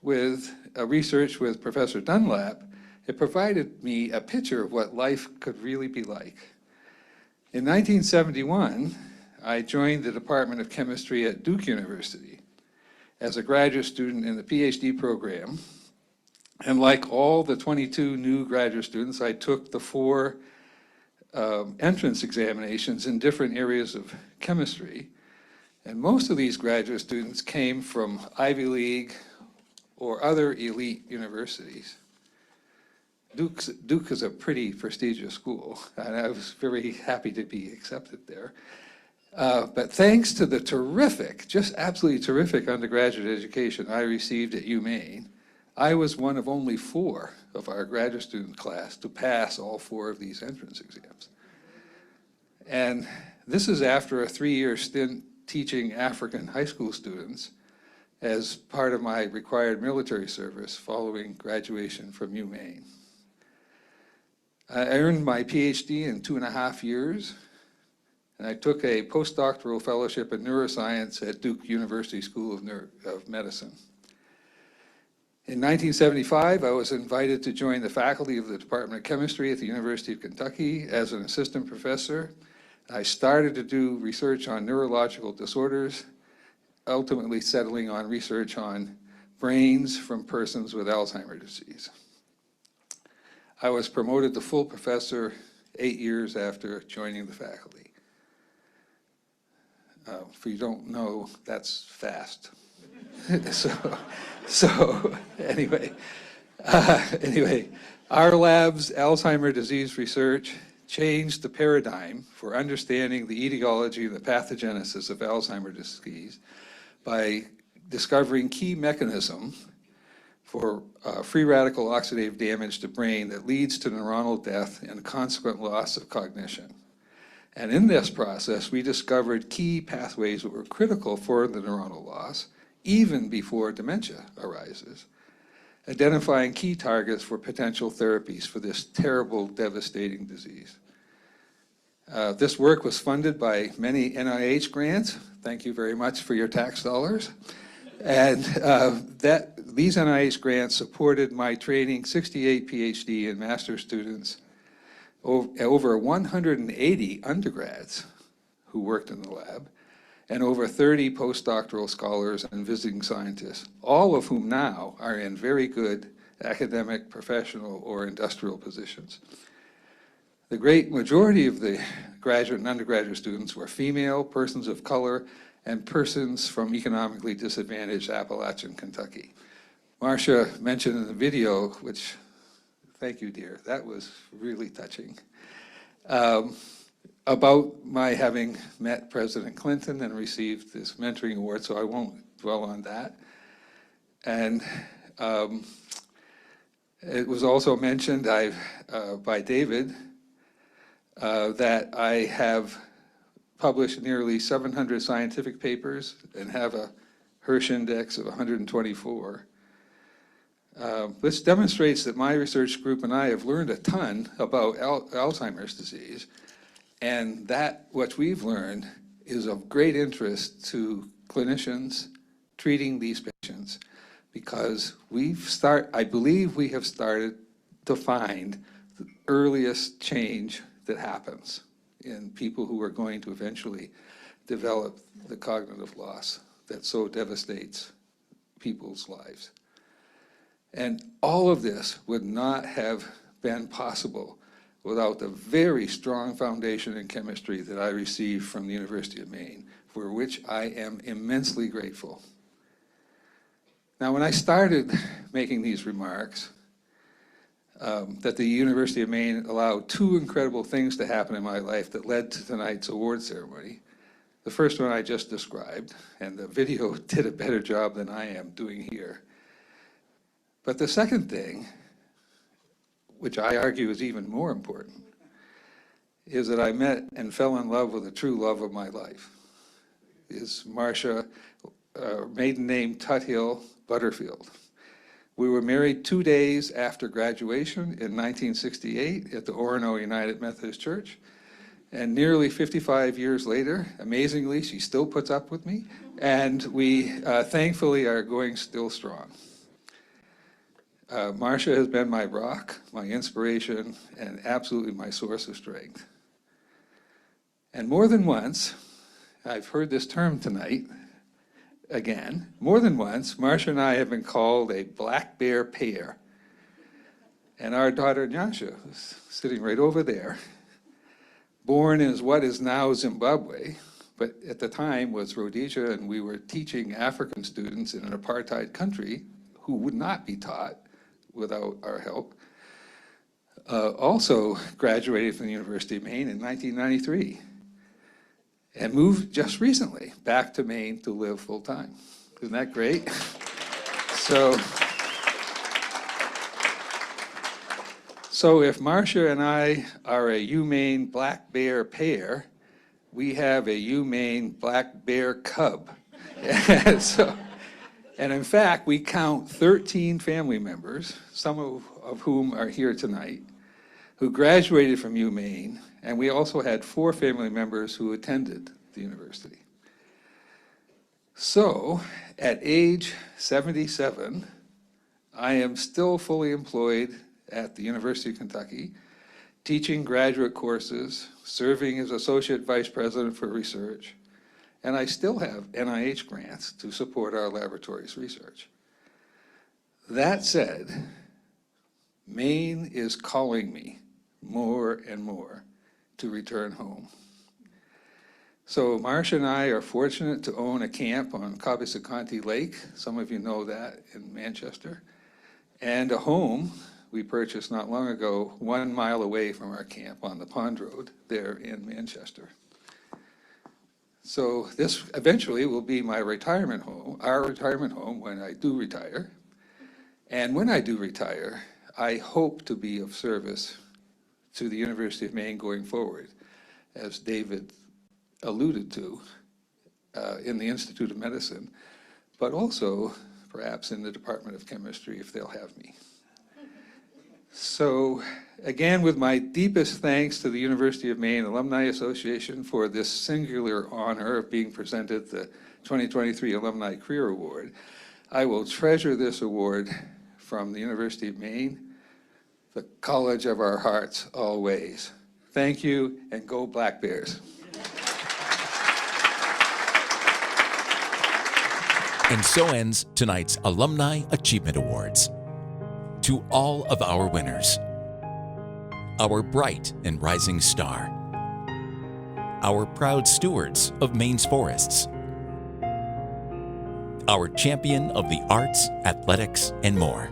with research with Professor Dunlap, it provided me a picture of what life could really be like. In 1971, I joined the Department of Chemistry at Duke University as a graduate student in the PhD program. And like all the 22 new graduate students, I took the 4 entrance examinations in different areas of chemistry. And most of these graduate students came from Ivy League or other elite universities. Duke is a pretty prestigious school, and I was very happy to be accepted there. But thanks to the terrific, just absolutely terrific undergraduate education I received at UMaine, I was one of only 4 of our graduate student class to pass all 4 of these entrance exams. And this is after a 3-year stint teaching African high school students as part of my required military service following graduation from UMaine. I earned my PhD in 2.5 years, and I took a postdoctoral fellowship in neuroscience at Duke University School of Medicine. In 1975, I was invited to join the faculty of the Department of Chemistry at the University of Kentucky as an assistant professor. I started to do research on neurological disorders, ultimately settling on research on brains from persons with Alzheimer's disease. I was promoted to full professor 8 years after joining the faculty. If you don't know, that's fast. so anyway, our lab's Alzheimer's disease research changed the paradigm for understanding the etiology and the pathogenesis of Alzheimer's disease by discovering key mechanisms for free radical oxidative damage to brain that leads to neuronal death and consequent loss of cognition. And in this process, we discovered key pathways that were critical for the neuronal loss, even before dementia arises, identifying key targets for potential therapies for this terrible, devastating disease. This work was funded by many NIH grants. Thank you very much for your tax dollars. And these NIH grants supported my training 68 PhD and master's students, over 180 undergrads who worked in the lab, and over 30 postdoctoral scholars and visiting scientists, all of whom now are in very good academic, professional, or industrial positions. The great majority of the graduate and undergraduate students were female, persons of color, and persons from economically disadvantaged Appalachian Kentucky. Marcia mentioned in the video, which, thank you, dear, that was really touching, about my having met President Clinton and received this mentoring award, so I won't dwell on that. And it was also mentioned by David that I have published nearly 700 scientific papers and have a Hirsch index of 124. This demonstrates that my research group and I have learned a ton about Alzheimer's disease, and that what we've learned is of great interest to clinicians treating these patients, because I believe we have started to find the earliest change that happens in people who are going to eventually develop the cognitive loss that so devastates people's lives. And all of this would not have been possible without the very strong foundation in chemistry that I received from the University of Maine, for which I am immensely grateful. Now, when I started making these remarks, that the University of Maine allowed 2 incredible things to happen in my life that led to tonight's award ceremony. The first one I just described, and the video did a better job than I am doing here. But the second thing, which I argue is even more important, is that I met and fell in love with the true love of my life. Is Marcia, maiden name Tuthill Butterfield. We were married 2 days after graduation in 1968 at the Orono United Methodist Church. And nearly 55 years later, amazingly, she still puts up with me. And we thankfully are going still strong. Marcia has been my rock, my inspiration, and absolutely my source of strength. And more than once, I've heard this term tonight, again, more than once, Marcia and I have been called a black bear pair. And our daughter, Nyasha, who's sitting right over there, born in what is now Zimbabwe, but at the time was Rhodesia, and we were teaching African students in an apartheid country who would not be taught without our help. Also graduated from the University of Maine in 1993. And moved just recently back to Maine to live full-time. Isn't that great? So if Marcia and I are a UMaine black bear pair, we have a UMaine black bear cub. And in fact, we count 13 family members, some of whom are here tonight, who graduated from UMaine, and we also had 4 family members who attended the university. So, at age 77, I am still fully employed at the University of Kentucky, teaching graduate courses, serving as Associate Vice President for Research, and I still have NIH grants to support our laboratory's research. That said, Maine is calling me more and more to return home. So Marcia and I are fortunate to own a camp on Cabesaconte Lake, some of you know that, in Manchester, and a home we purchased not long ago 1 mile away from our camp on the Pond Road there in Manchester. So this eventually will be my retirement home, our retirement home when I do retire. And when I do retire, I hope to be of service to the University of Maine going forward, as David alluded to, in the Institute of Medicine, but also perhaps in the Department of Chemistry if they'll have me. So again, with my deepest thanks to the University of Maine Alumni Association for this singular honor of being presented the 2023 Alumni Career Award, I will treasure this award from the University of Maine, the college of our hearts always. Thank you, and go Black Bears. And so ends tonight's Alumni Achievement Awards. To all of our winners, our bright and rising star, our proud stewards of Maine's forests, our champion of the arts, athletics, and more,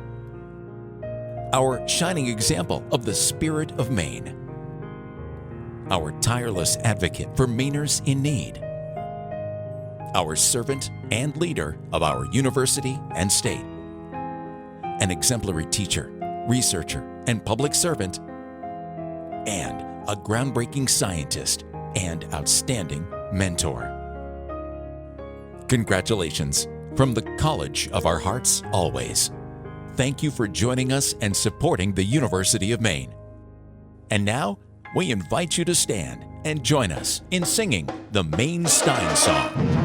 our shining example of the spirit of Maine, our tireless advocate for Mainers in need, our servant and leader of our university and state, an exemplary teacher, researcher, and public servant, and a groundbreaking scientist and outstanding mentor. Congratulations from the College of Our Hearts always. Thank you for joining us and supporting the University of Maine. And now, we invite you to stand and join us in singing the Maine Stein Song.